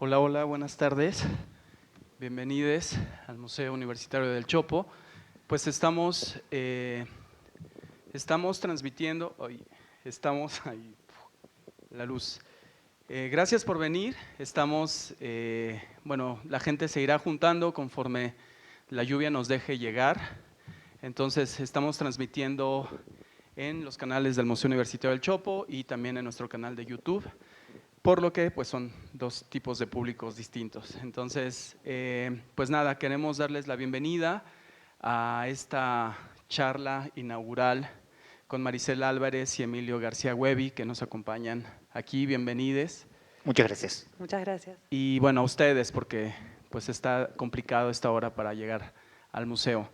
Hola, hola, buenas tardes. Bienvenidos al Museo Universitario del Chopo. Pues estamos transmitiendo, ahí, la luz. Gracias por venir. Bueno, la gente se irá juntando conforme la lluvia nos deje llegar. Entonces, estamos transmitiendo en los canales del Museo Universitario del Chopo y también en nuestro canal de YouTube. Por lo que pues son dos tipos de públicos distintos. Entonces, pues nada, queremos darles la bienvenida a esta charla inaugural con Maricela Álvarez y Emilio García Huevi, que nos acompañan aquí. Bienvenides. Muchas gracias. Muchas gracias. Y bueno, a ustedes, porque pues está complicado esta hora para llegar al museo.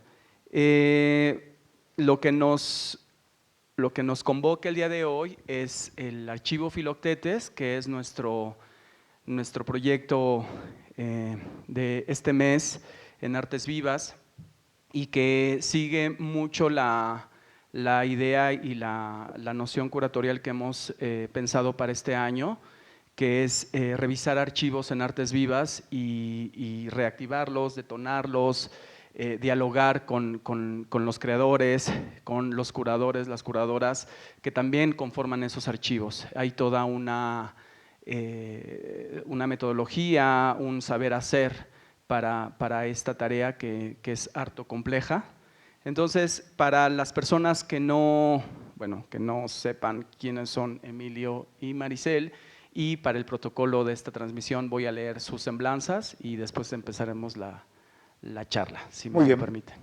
Lo que nos convoca el día de hoy es el Archivo Filoctetes, que es nuestro proyecto de este mes en Artes Vivas y que sigue mucho la idea y la noción curatorial que hemos pensado para este año, que es revisar archivos en Artes Vivas y reactivarlos, detonarlos, dialogar con los creadores, con los curadores, las curadoras que también conforman esos archivos. Hay toda una metodología, un saber hacer para esta tarea que es harto compleja. Entonces, para las personas que no sepan quiénes son Emilio y Maricel, y para el protocolo de esta transmisión voy a leer sus semblanzas y después empezaremos la charla, si me lo permiten.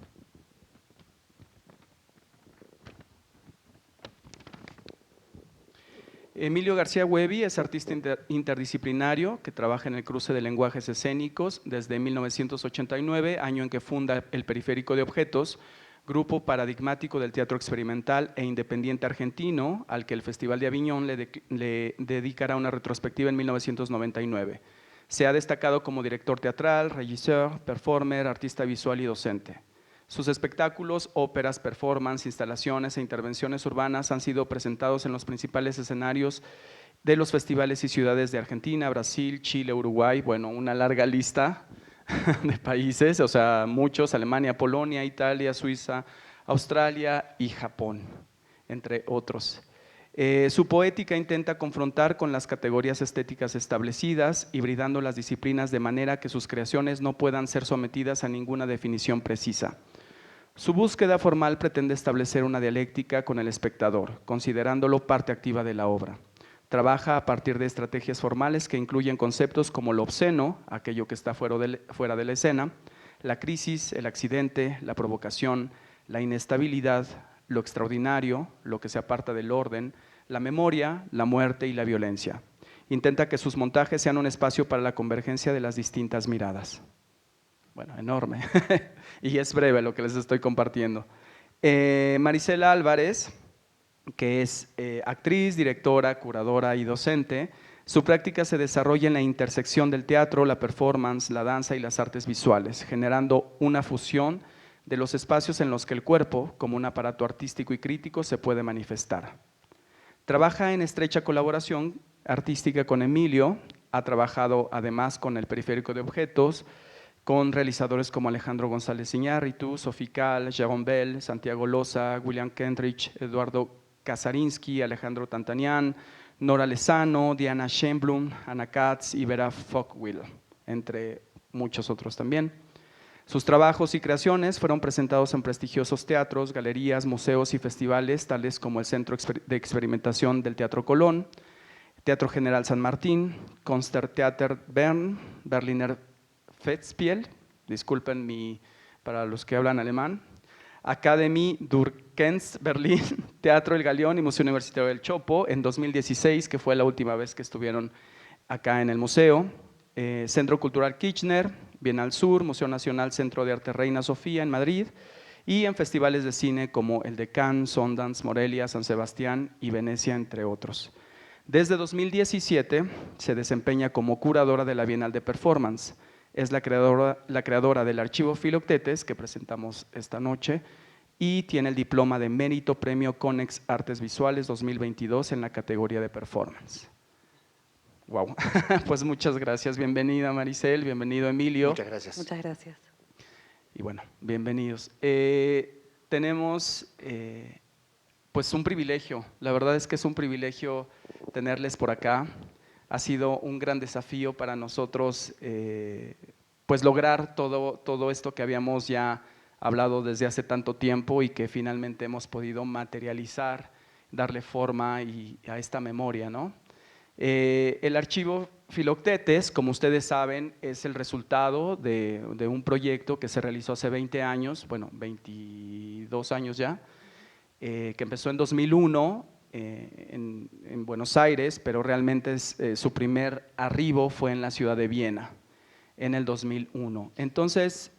Emilio García Huevi es artista interdisciplinario que trabaja en el cruce de lenguajes escénicos desde 1989, año en que funda el Periférico de Objetos, grupo paradigmático del teatro experimental e independiente argentino, al que el Festival de Aviñón le dedicará una retrospectiva en 1999. Se ha destacado como director teatral, regisseur, performer, artista visual y docente. Sus espectáculos, óperas, performance, instalaciones e intervenciones urbanas han sido presentados en los principales escenarios de los festivales y ciudades de Argentina, Brasil, Chile, Uruguay, bueno, una larga lista de países, o sea, muchos, Alemania, Polonia, Italia, Suiza, Australia y Japón, entre otros. Su poética intenta confrontar con las categorías estéticas establecidas, hibridando las disciplinas de manera que sus creaciones no puedan ser sometidas a ninguna definición precisa. Su búsqueda formal pretende establecer una dialéctica con el espectador, considerándolo parte activa de la obra. Trabaja a partir de estrategias formales que incluyen conceptos como lo obsceno, aquello que está fuera de la escena, la crisis, el accidente, la provocación, la inestabilidad, lo extraordinario, lo que se aparta del orden, la memoria, la muerte y la violencia. Intenta que sus montajes sean un espacio para la convergencia de las distintas miradas. Bueno, enorme. Y es breve lo que les estoy compartiendo. Maricela Álvarez, que es actriz, directora, curadora y docente. Su práctica se desarrolla en la intersección del teatro, la performance, la danza y las artes visuales, generando una fusión de los espacios en los que el cuerpo, como un aparato artístico y crítico, se puede manifestar. Trabaja en estrecha colaboración artística con Emilio, ha trabajado además con el Periférico de Objetos, con realizadores como Alejandro González Iñárritu, Sophie Calle, Jérôme Bell, Santiago Loza, William Kendrich, Eduardo Kasarinsky, Alejandro Tantanian, Nora Lezano, Diana Schönblum, Anna Katz y Vera Fockwill, entre muchos otros también. Sus trabajos y creaciones fueron presentados en prestigiosos teatros, galerías, museos y festivales, tales como el Centro de Experimentación del Teatro Colón, Teatro General San Martín, Concerttheater Bern, Berliner Festspiel, disculpen para los que hablan alemán, Academie der Kunst Berlin, Teatro El Galeón y Museo Universitario del Chopo en 2016, que fue la última vez que estuvieron acá en el museo, Centro Cultural Kirchner, Bienal Sur, Museo Nacional Centro de Arte Reina Sofía en Madrid y en festivales de cine como el de Cannes, Sundance, Morelia, San Sebastián y Venecia, entre otros. Desde 2017 se desempeña como curadora de la Bienal de Performance. Es la creadora del Archivo Filoctetes, que presentamos esta noche, y tiene el diploma de mérito Premio Conex Artes Visuales 2022 en la categoría de Performance. Wow, pues muchas gracias. Bienvenida Maricel, bienvenido Emilio. Muchas gracias. Muchas gracias. Y bueno, bienvenidos. Tenemos pues un privilegio, la verdad es que es un privilegio tenerles por acá. Ha sido un gran desafío para nosotros pues lograr todo esto que habíamos ya hablado desde hace tanto tiempo y que finalmente hemos podido materializar, darle forma a esta memoria, ¿no? El archivo Filoctetes, como ustedes saben, es el resultado de un proyecto que se realizó hace 20 años, bueno, 22 años ya, que empezó en 2001 en Buenos Aires, pero realmente su primer arribo fue en la ciudad de Viena, en el 2001. Entonces,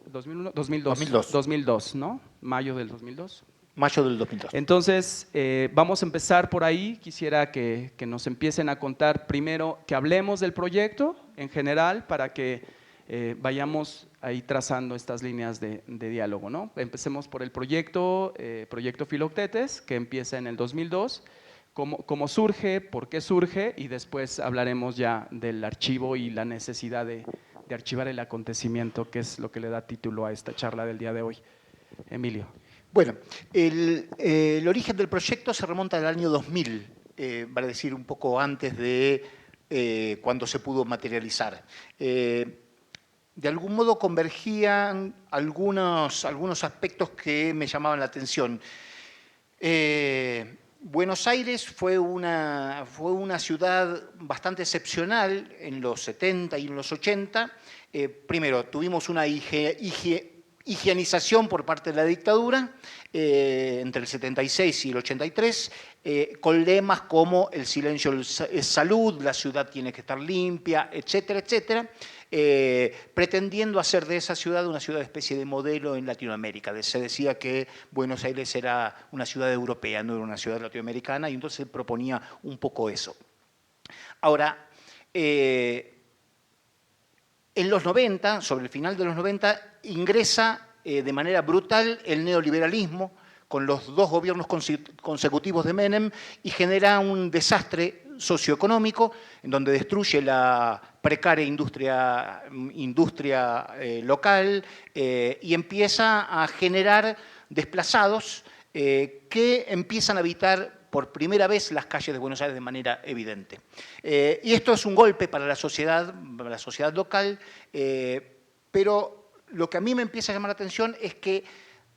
2002, ¿no? Mayo del 2002. Mayo del 2002. Entonces, vamos a empezar por ahí. Quisiera que nos empiecen a contar primero, que hablemos del proyecto en general para que vayamos ahí trazando estas líneas de diálogo, ¿no? Empecemos por el proyecto Filoctetes, que empieza en el 2002. ¿Cómo surge? ¿Por qué surge? Y después hablaremos ya del archivo y la necesidad de archivar el acontecimiento, que es lo que le da título a esta charla del día de hoy. Emilio. Bueno, el origen del proyecto se remonta al año 2000, vale decir un poco antes de cuando se pudo materializar. De algún modo convergían algunos aspectos que me llamaban la atención. Buenos Aires fue una ciudad bastante excepcional en los 70 y en los 80. Primero, tuvimos una higienización por parte de la dictadura entre el 76 y el 83, con lemas como el silencio es salud, la ciudad tiene que estar limpia, etcétera, etcétera, pretendiendo hacer de esa ciudad una ciudad especie de modelo en Latinoamérica. Se decía que Buenos Aires era una ciudad europea, no era una ciudad latinoamericana, y entonces se proponía un poco eso. Ahora, en los 90, sobre el final de los 90, ingresa de manera brutal el neoliberalismo con los dos gobiernos consecutivos de Menem y genera un desastre socioeconómico en donde destruye la precaria industria local y empieza a generar desplazados que empiezan a habitar por primera vez las calles de Buenos Aires de manera evidente. Y esto es un golpe para la sociedad local, pero lo que a mí me empieza a llamar la atención es que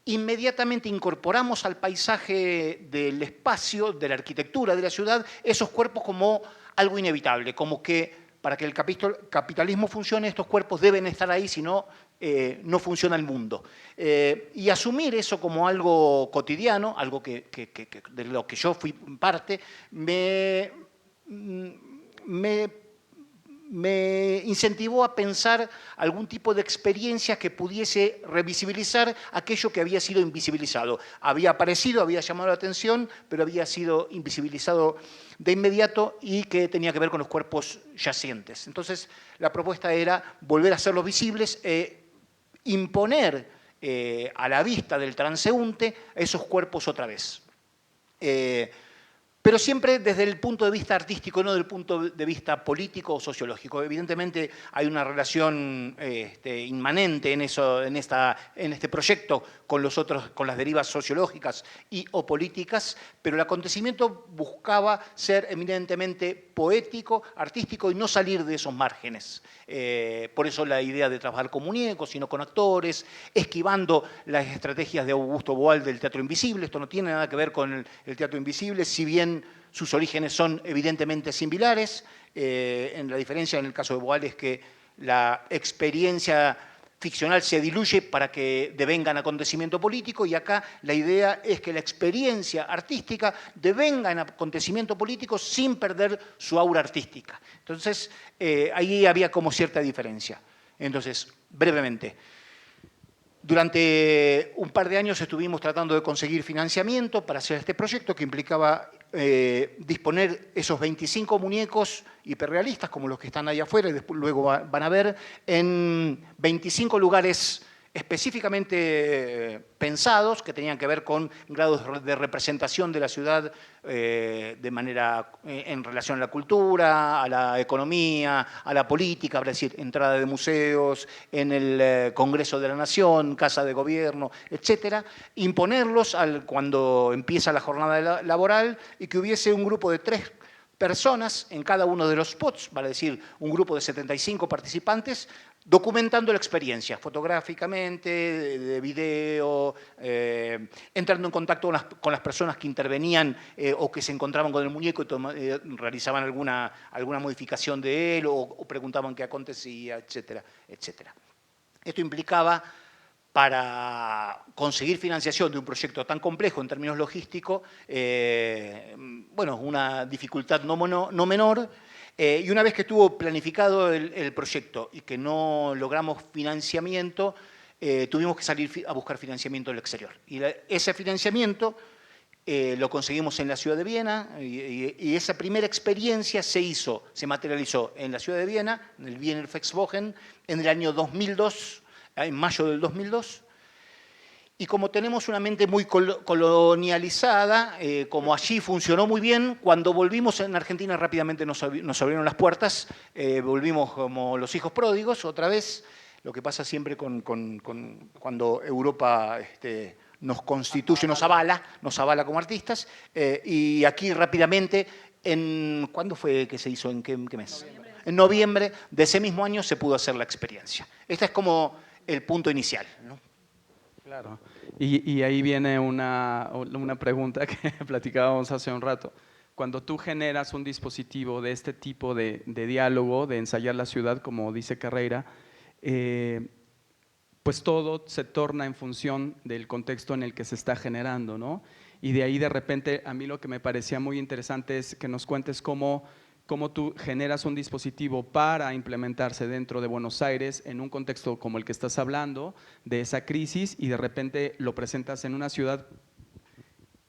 inmediatamente incorporamos al paisaje del espacio, de la arquitectura de la ciudad, esos cuerpos como algo inevitable, como que para que el capitalismo funcione, estos cuerpos deben estar ahí, si no, no funciona el mundo. Y asumir eso como algo cotidiano, algo de lo que yo fui parte, me incentivó a pensar algún tipo de experiencia que pudiese revisibilizar aquello que había sido invisibilizado. Había aparecido, había llamado la atención, pero había sido invisibilizado de inmediato y que tenía que ver con los cuerpos yacientes. Entonces, la propuesta era volver a hacerlos visibles e imponer a la vista del transeúnte esos cuerpos otra vez. Pero siempre desde el punto de vista artístico, no desde el punto de vista político o sociológico. Evidentemente hay una relación inmanente en este proyecto con las derivas sociológicas o políticas, pero el acontecimiento buscaba ser eminentemente poético, artístico y no salir de esos márgenes. Por eso la idea de trabajar con muñecos, sino con actores, esquivando las estrategias de Augusto Boal del teatro invisible. Esto no tiene nada que ver con el teatro invisible, si bien sus orígenes son evidentemente similares. La diferencia en el caso de Boal es que la experiencia ficcional se diluye para que devenga en acontecimiento político, y acá la idea es que la experiencia artística devenga en acontecimiento político sin perder su aura artística. Entonces, ahí había como cierta diferencia. Entonces, brevemente, durante un par de años estuvimos tratando de conseguir financiamiento para hacer este proyecto que implicaba disponer esos 25 muñecos hiperrealistas, como los que están ahí afuera, y después, luego van a ver, en 25 lugares específicamente pensados, que tenían que ver con grados de representación de la ciudad de manera en relación a la cultura, a la economía, a la política, es decir, entrada de museos, en el Congreso de la Nación, Casa de Gobierno, etcétera, imponerlos cuando empieza la jornada laboral y que hubiese un grupo de 3 personas en cada uno de los spots, vale decir, un grupo de 75 participantes, documentando la experiencia, fotográficamente, de video, entrando en contacto con las personas que intervenían o que se encontraban con el muñeco y realizaban alguna modificación de él o preguntaban qué acontecía, etcétera, etcétera. Esto implicaba, para conseguir financiación de un proyecto tan complejo en términos logísticos, bueno, una dificultad no menor. Y una vez que estuvo planificado el proyecto y que no logramos financiamiento, tuvimos que salir a buscar financiamiento del exterior. Y ese financiamiento lo conseguimos en la ciudad de Viena y esa primera experiencia se materializó en la ciudad de Viena, en el Wiener Volkswagen, en el año 2002, en mayo del 2002. Y como tenemos una mente muy colonializada, como allí funcionó muy bien, cuando volvimos en Argentina rápidamente nos abrieron las puertas, volvimos como los hijos pródigos otra vez, lo que pasa siempre cuando Europa nos constituye, nos avala como artistas, y aquí rápidamente, ¿cuándo fue que se hizo? ¿En qué mes? En noviembre de ese mismo año se pudo hacer la experiencia. Este es como el punto inicial, ¿no? Claro, y ahí viene una pregunta que platicábamos hace un rato. Cuando tú generas un dispositivo de este tipo de diálogo, de ensayar la ciudad, como dice Carreira, pues todo se torna en función del contexto en el que se está generando, ¿no? Y de ahí de repente a mí lo que me parecía muy interesante es que nos cuentes cómo tú generas un dispositivo para implementarse dentro de Buenos Aires en un contexto como el que estás hablando, de esa crisis, y de repente lo presentas en una ciudad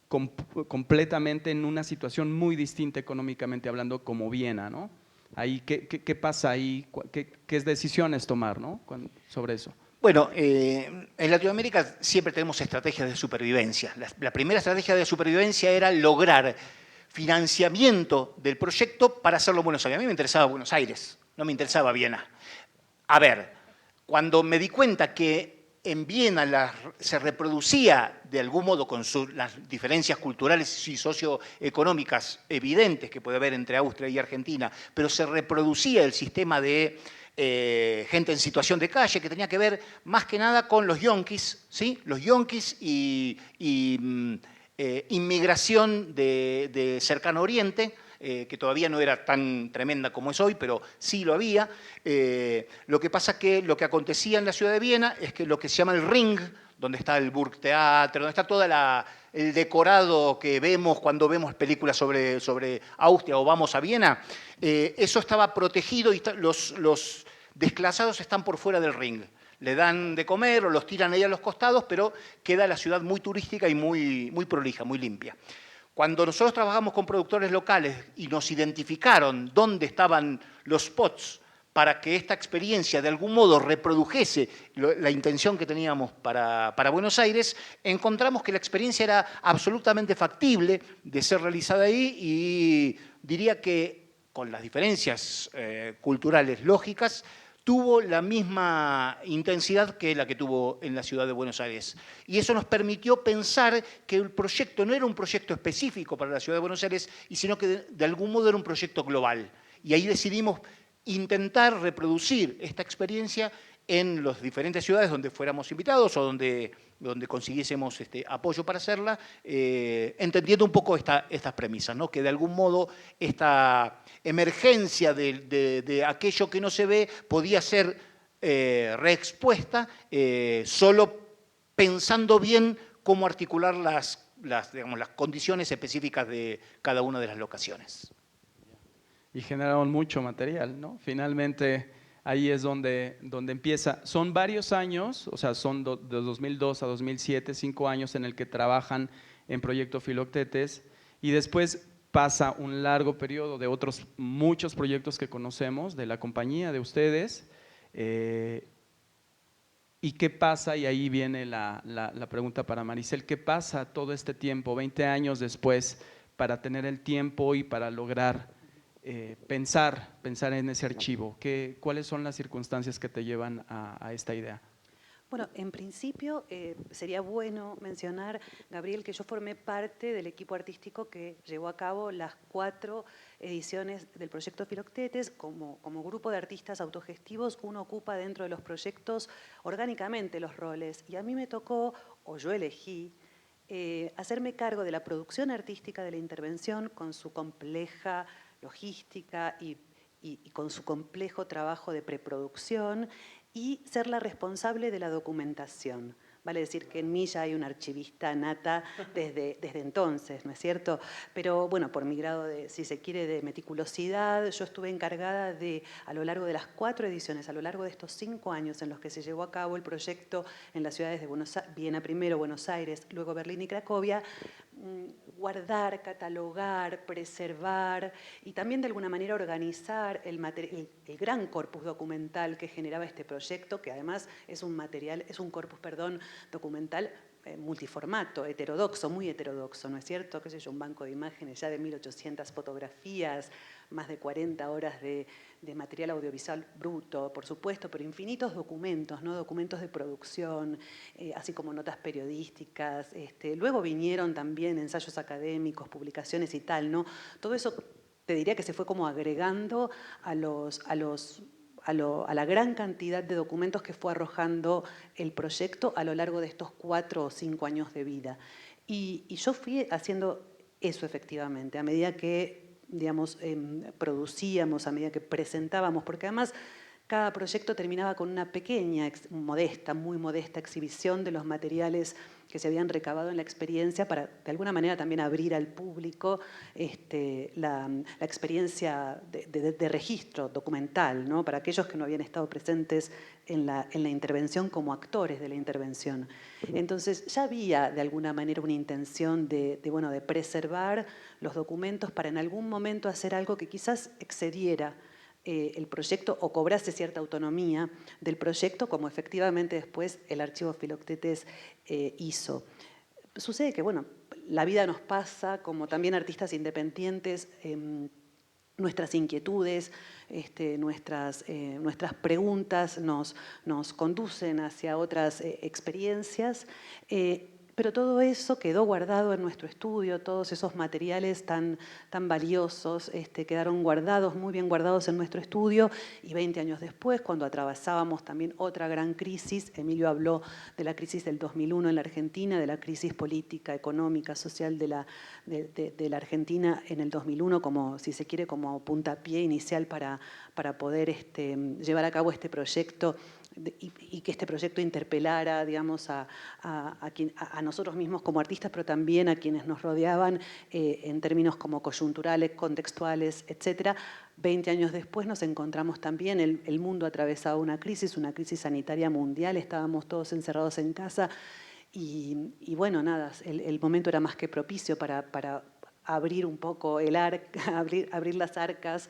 completamente en una situación muy distinta económicamente hablando, como Viena, ¿no? Ahí, ¿qué pasa ahí? ¿Qué decisiones tomar, ¿no? Sobre eso? Bueno, en Latinoamérica siempre tenemos estrategias de supervivencia. La primera estrategia de supervivencia era lograr financiamiento del proyecto para hacerlo en Buenos Aires. A mí me interesaba Buenos Aires, no me interesaba Viena. A ver, cuando me di cuenta que en Viena se reproducía de algún modo con las diferencias culturales y socioeconómicas evidentes que puede haber entre Austria y Argentina, pero se reproducía el sistema de gente en situación de calle, que tenía que ver más que nada con los yonkis, ¿sí? Los yonkis y inmigración de cercano oriente, que todavía no era tan tremenda como es hoy, pero sí lo había. Lo que pasa que lo que acontecía en la ciudad de Viena es que lo que se llama el Ring, donde está el Burgtheater, donde está todo el decorado que vemos cuando vemos películas sobre Austria o vamos a Viena, eso estaba protegido y los desplazados están por fuera del Ring. Le dan de comer o los tiran ahí a los costados, pero queda la ciudad muy turística y muy prolija, muy limpia. Cuando nosotros trabajamos con productores locales y nos identificaron dónde estaban los spots para que esta experiencia de algún modo reprodujese la intención que teníamos para Buenos Aires, encontramos que la experiencia era absolutamente factible de ser realizada ahí y diría que con las diferencias culturales lógicas, tuvo la misma intensidad que la que tuvo en la ciudad de Buenos Aires. Y eso nos permitió pensar que el proyecto no era un proyecto específico para la ciudad de Buenos Aires, sino que de algún modo era un proyecto global. Y ahí decidimos intentar reproducir esta experiencia en las diferentes ciudades donde fuéramos invitados o donde consiguiésemos apoyo para hacerla, entendiendo un poco estas premisas, ¿no? Que de algún modo esta emergencia de aquello que no se ve podía ser reexpuesta solo pensando bien cómo articular las condiciones específicas de cada una de las locaciones. Y generaron mucho material, ¿no? Finalmente, ahí es donde empieza. Son varios años, o sea, son de 2002 a 2007, 5 años en el que trabajan en Proyecto Filoctetes, y después pasa un largo periodo de otros muchos proyectos que conocemos de la compañía, de ustedes, ¿Y qué pasa? Y ahí viene la pregunta para Maricel. ¿Qué pasa todo este tiempo, 20 años después, para tener el tiempo y para lograr pensar en ese archivo? ¿Cuáles son las circunstancias que te llevan a esta idea? Bueno, en principio sería bueno mencionar, Gabriel, que yo formé parte del equipo artístico que llevó a cabo las 4 ediciones del proyecto Filoctetes. Como grupo de artistas autogestivos, uno ocupa dentro de los proyectos orgánicamente los roles. Y a mí me tocó, o yo elegí, hacerme cargo de la producción artística de la intervención con su compleja logística y con su complejo trabajo de preproducción, y ser la responsable de la documentación. Vale decir que en mí ya hay una archivista nata desde entonces, ¿no es cierto? Pero bueno, por mi grado de, si se quiere, de meticulosidad, yo estuve encargada de, a lo largo de las 4 ediciones, a lo largo de estos 5 años en los que se llevó a cabo el proyecto en las ciudades de Viena primero, Buenos Aires, luego Berlín y Cracovia, guardar, catalogar, preservar y también de alguna manera organizar el gran corpus documental que generaba este proyecto, que además es un corpus, documental multiformato, heterodoxo, muy heterodoxo, ¿no es cierto? ¿Qué sé yo? Un banco de imágenes ya de 1800 fotografías, más de 40 horas de material audiovisual bruto, por supuesto, pero infinitos documentos, ¿no? Documentos de producción, así como notas periodísticas. Luego vinieron también ensayos académicos, publicaciones y tal, ¿no? Todo eso te diría que se fue como agregando a la gran cantidad de documentos que fue arrojando el proyecto a lo largo de estos 4 o 5 años de vida. Y yo fui haciendo eso efectivamente, a medida que, digamos, producíamos, a medida que presentábamos, porque además cada proyecto terminaba con una pequeña, modesta, muy modesta exhibición de los materiales que se habían recabado en la experiencia para, de alguna manera, también abrir al público la experiencia de registro documental, ¿no? Para aquellos que no habían estado presentes en la intervención como actores de la intervención. Entonces ya había, de alguna manera, una intención de preservar los documentos para en algún momento hacer algo que quizás excediera el proyecto o cobrase cierta autonomía del proyecto, como efectivamente después el archivo Filoctetes hizo. Sucede que, bueno, la vida nos pasa, como también artistas independientes, nuestras inquietudes, nuestras preguntas nos conducen hacia otras experiencias. Pero todo eso quedó guardado en nuestro estudio, todos esos materiales tan valiosos quedaron guardados, muy bien guardados en nuestro estudio, y 20 años después, cuando atravesábamos también otra gran crisis, Emilio habló de la crisis del 2001 en la Argentina, de la crisis política, económica, social de la Argentina en el 2001, como, si se quiere, como puntapié inicial para poder llevar a cabo este proyecto, y que este proyecto interpelara, digamos, a nosotros mismos como artistas, pero también a quienes nos rodeaban en términos como coyunturales, contextuales, etc. 20 años después nos encontramos también, el mundo atravesaba una crisis sanitaria mundial, estábamos todos encerrados en casa y bueno, nada, el momento era más que propicio para abrir un poco el arca, abrir las arcas,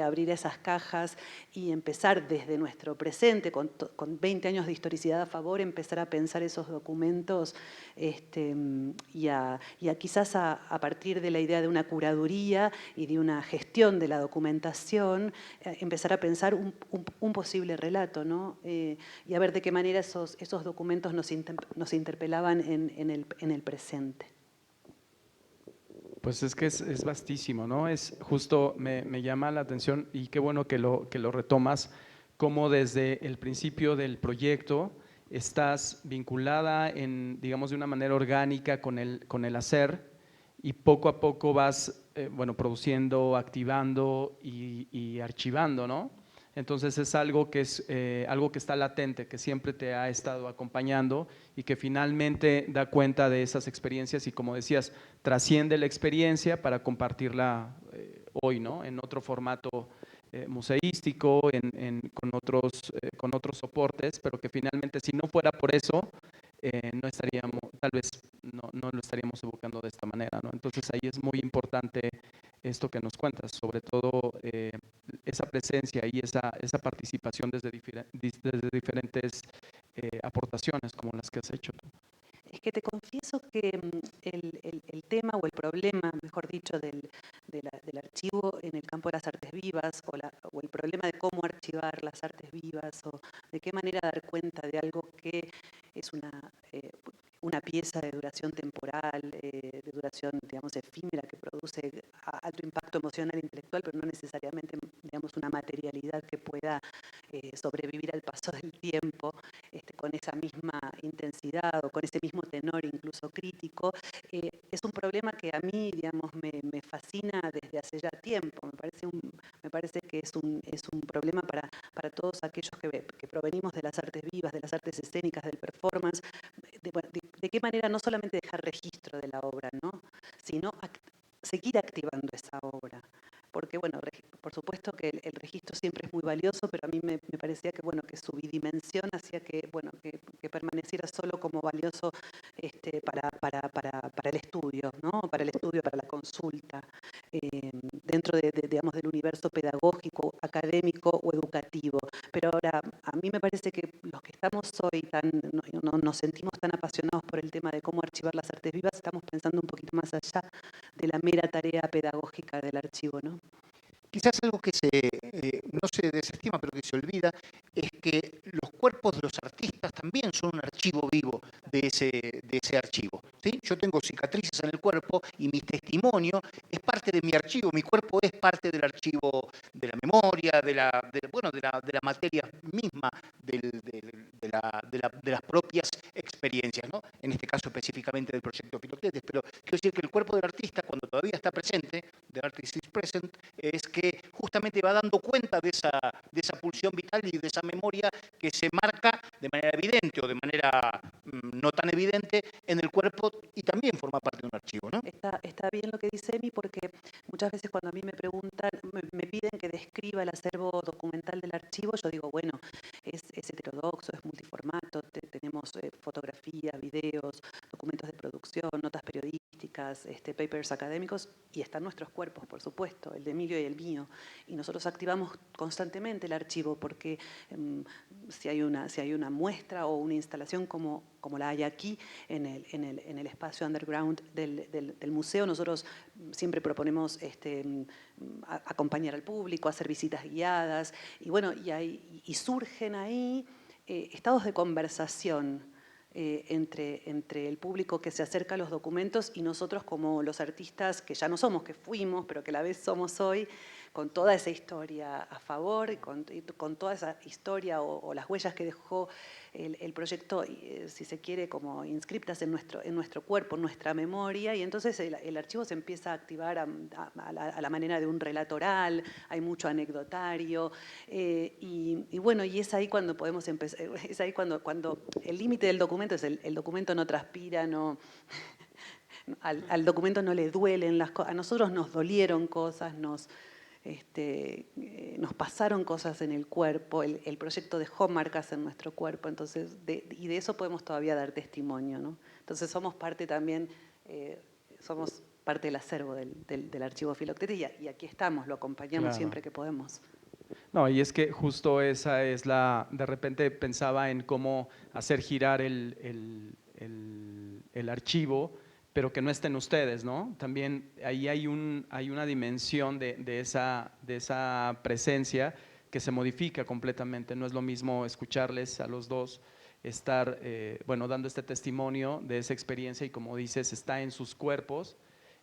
abrir esas cajas y empezar desde nuestro presente, con 20 años de historicidad a favor, empezar a pensar esos documentos y a quizás a partir de la idea de una curaduría y de una gestión de la documentación, empezar a pensar un posible relato, ¿no? Y a ver de qué manera esos documentos nos interpelaban en el presente. Pues es que es vastísimo, ¿no? Es justo, me llama la atención y qué bueno que lo retomas, cómo desde el principio del proyecto estás vinculada digamos, de una manera orgánica con el hacer y poco a poco vas, produciendo, activando y archivando, ¿no? Entonces es algo que está latente, que siempre te ha estado acompañando y que finalmente da cuenta de esas experiencias y, como decías, trasciende la experiencia para compartirla hoy, ¿no? En otro formato museístico, con otros soportes, pero que finalmente, si no fuera por eso, no estaríamos, tal vez no lo estaríamos evocando de esta manera, ¿no? Entonces ahí es muy importante esto que nos cuentas, sobre todo esa presencia y esa participación desde diferentes aportaciones como las que has hecho tú. Es que te confieso que el tema o el problema, mejor dicho, del archivo en el campo de las artes vivas o el problema de cómo archivar las artes vivas o de qué manera dar cuenta de algo que es una pieza de duración temporal, de duración, digamos, efímera, que produce alto impacto emocional e intelectual, pero no necesariamente, digamos, una materialidad que pueda sobrevivir al paso del tiempo con esa misma intensidad o con ese mismo tenor incluso crítico, es un problema que a mí, digamos, me fascina desde hace ya tiempo. Me parece que es un problema para todos aquellos que provenimos de las artes vivas, de las artes escénicas, del performance, de qué manera no solamente dejar registro de la obra, ¿no? Sino seguir activando esa obra. Porque, bueno, por supuesto que el registro siempre es muy valioso, pero a mí me parecía que, bueno, que su bidimensión hacía que, bueno, que permaneciera solo como valioso para el estudio, ¿no? Para el estudio, para la consulta, dentro digamos, del universo pedagógico, académico o educativo. Pero ahora, a mí me parece que los que estamos hoy nos sentimos tan apasionados por el tema de cómo archivar las artes vivas, estamos pensando un poquito más allá de la mera tarea pedagógica del archivo, ¿no? Quizás algo que no se desestima, pero que se olvida, es que los cuerpos de los artistas también son un archivo vivo de ese archivo, ¿sí? Yo tengo cicatrices en el cuerpo y mi testimonio es parte de mi archivo, mi cuerpo es parte del archivo de la memoria, de la materia misma, de las propias experiencias, ¿no? En este caso específicamente del proyecto Filoctetes, pero quiero decir que el cuerpo del artista, cuando todavía está presente, the artist is present, es que justamente va dando cuenta de esa pulsión vital y de esa memoria que se marca de manera evidente o de manera no tan evidente en el cuerpo y también forma parte de un archivo, ¿no? Está bien lo que dice Emi, porque muchas veces cuando a mí me preguntan, me piden que describa el acervo documental del archivo, yo digo, bueno, es heterodoxo, es multiformato, tenemos fotografía, videos, documentos de producción, notas periodísticas, papers académicos, y están nuestros cuerpos, por supuesto, el de Emilio y el mío. Y nosotros activamos constantemente el archivo porque si hay una muestra o una instalación como la hay aquí en el espacio underground del museo, nosotros siempre proponemos acompañar al público, hacer visitas guiadas, y bueno, y surgen ahí estados de conversación entre el público que se acerca a los documentos y nosotros como los artistas que ya no somos, que fuimos, pero que a la vez somos hoy, con toda esa historia a favor, y con toda esa historia o las huellas que dejó el proyecto, si se quiere, como inscriptas en nuestro cuerpo, en nuestra memoria, y entonces el archivo se empieza a activar a la manera de un relato oral, hay mucho anecdotario, y bueno, y es ahí cuando podemos empezar, es ahí cuando el límite del documento es el documento no transpira, no... Al documento no le duelen las cosas, a nosotros nos dolieron cosas, nos pasaron cosas en el cuerpo, el proyecto dejó marcas en nuestro cuerpo, entonces, y de eso podemos todavía dar testimonio, ¿no? Entonces somos parte también, somos parte del acervo del archivo Filoctetes y aquí estamos, lo acompañamos siempre que podemos. No, y es que justo esa es de repente pensaba en cómo hacer girar el archivo, pero que no estén ustedes, ¿no? También ahí hay una dimensión de esa presencia que se modifica completamente. No es lo mismo escucharles a los dos, estar, bueno, dando este testimonio de esa experiencia y como dices, está en sus cuerpos,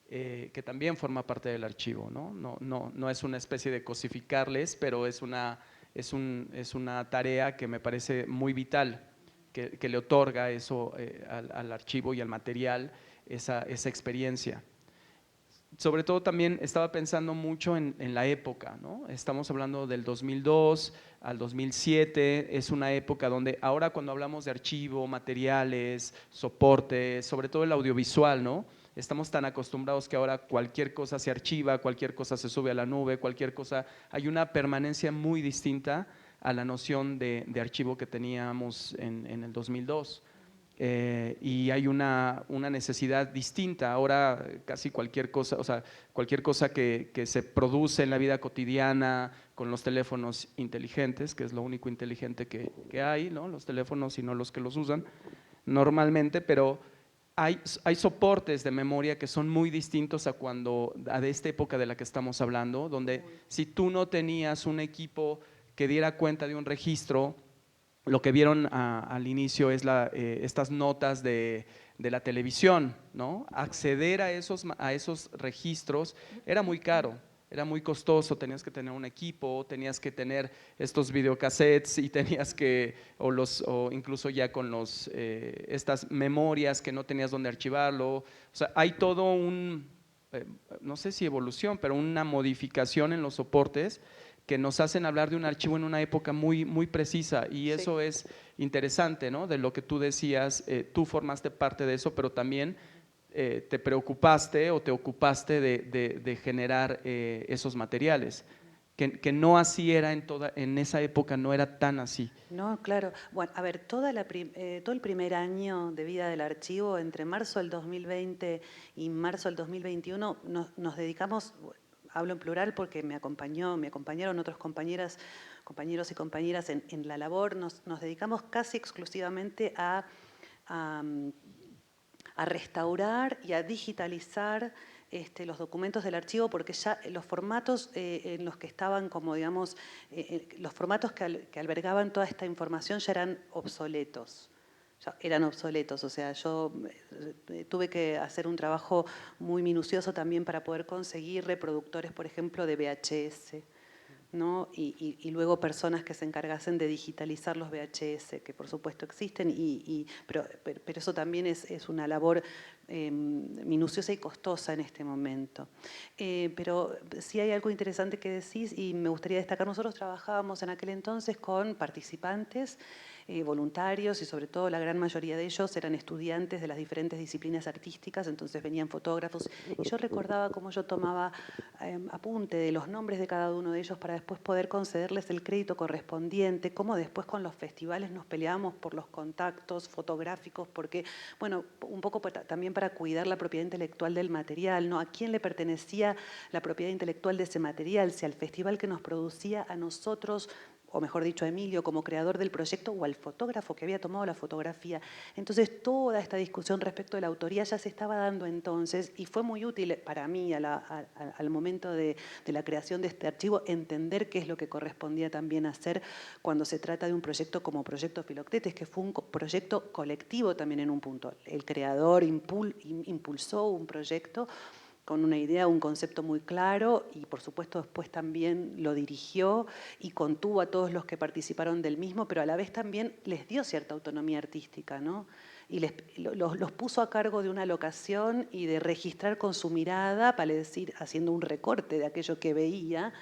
que también forma parte del archivo, ¿no? No es una especie de cosificarles, pero es una tarea que me parece muy vital, que le otorga eso al archivo y al material, esa experiencia. Sobre todo también estaba pensando mucho en la época, ¿no? Estamos hablando del 2002 al 2007, es una época donde ahora cuando hablamos de archivo, materiales, soportes, sobre todo el audiovisual, ¿no? Estamos tan acostumbrados que ahora cualquier cosa se archiva, cualquier cosa se sube a la nube, cualquier cosa, hay una permanencia muy distinta a la noción de archivo que teníamos en el 2002. y hay una necesidad distinta. Ahora casi cualquier cosa, o sea, cualquier cosa que se produce en la vida cotidiana con los teléfonos inteligentes, que es lo único inteligente que hay, ¿no? Los teléfonos y no los que los usan normalmente, pero hay soportes de memoria que son muy distintos a de esta época de la que estamos hablando, donde si tú no tenías un equipo que diera cuenta de un registro, lo que vieron al inicio es estas notas de la televisión, ¿no? Acceder a esos registros era muy caro, era muy costoso, tenías que tener un equipo, tenías que tener estos videocassettes y o incluso ya con estas memorias que no tenías donde archivarlo. O sea, hay todo no sé si evolución, pero una modificación en los soportes que nos hacen hablar de un archivo en una época muy, muy precisa, y eso es interesante, ¿no? De lo que tú decías, tú formaste parte de eso, pero también te preocupaste o te ocupaste de generar esos materiales, que no así era en esa época, no era tan así. No, claro. Bueno, a ver, todo el primer año de vida del archivo, entre marzo del 2020 y marzo del 2021, nos dedicamos, hablo en plural porque me acompañaron otros compañeros y compañeras en la labor, nos dedicamos casi exclusivamente a restaurar y a digitalizar los documentos del archivo, porque ya los formatos en los que estaban, como digamos, los formatos que albergaban toda esta información ya eran obsoletos. O sea, yo tuve que hacer un trabajo muy minucioso también para poder conseguir reproductores, por ejemplo, de VHS, ¿no? Y luego personas que se encargasen de digitalizar los VHS, que por supuesto existen, pero eso también es una labor minuciosa y costosa en este momento. Pero sí hay algo interesante que decís y me gustaría destacar. Nosotros trabajábamos en aquel entonces con participantes voluntarios y sobre todo la gran mayoría de ellos eran estudiantes de las diferentes disciplinas artísticas, entonces venían fotógrafos y yo recordaba cómo yo tomaba apunte de los nombres de cada uno de ellos para después poder concederles el crédito correspondiente, cómo después con los festivales nos peleábamos por los contactos fotográficos, porque, bueno, un poco también para cuidar la propiedad intelectual del material, ¿no? ¿A quién le pertenecía la propiedad intelectual de ese material? Si al festival que nos producía a nosotros, o mejor dicho a Emilio como creador del proyecto, o al fotógrafo que había tomado la fotografía. Entonces toda esta discusión respecto de la autoría ya se estaba dando entonces y fue muy útil para mí al momento de la creación de este archivo entender qué es lo que correspondía también hacer cuando se trata de un proyecto como Proyecto Filoctetes, que fue un proyecto colectivo también en un punto. El creador impulsó un proyecto con una idea, un concepto muy claro y por supuesto después también lo dirigió y contuvo a todos los que participaron del mismo, pero a la vez también les dio cierta autonomía artística, ¿no? Y los puso a cargo de una locación y de registrar con su mirada, para decir, haciendo un recorte de aquello que veía,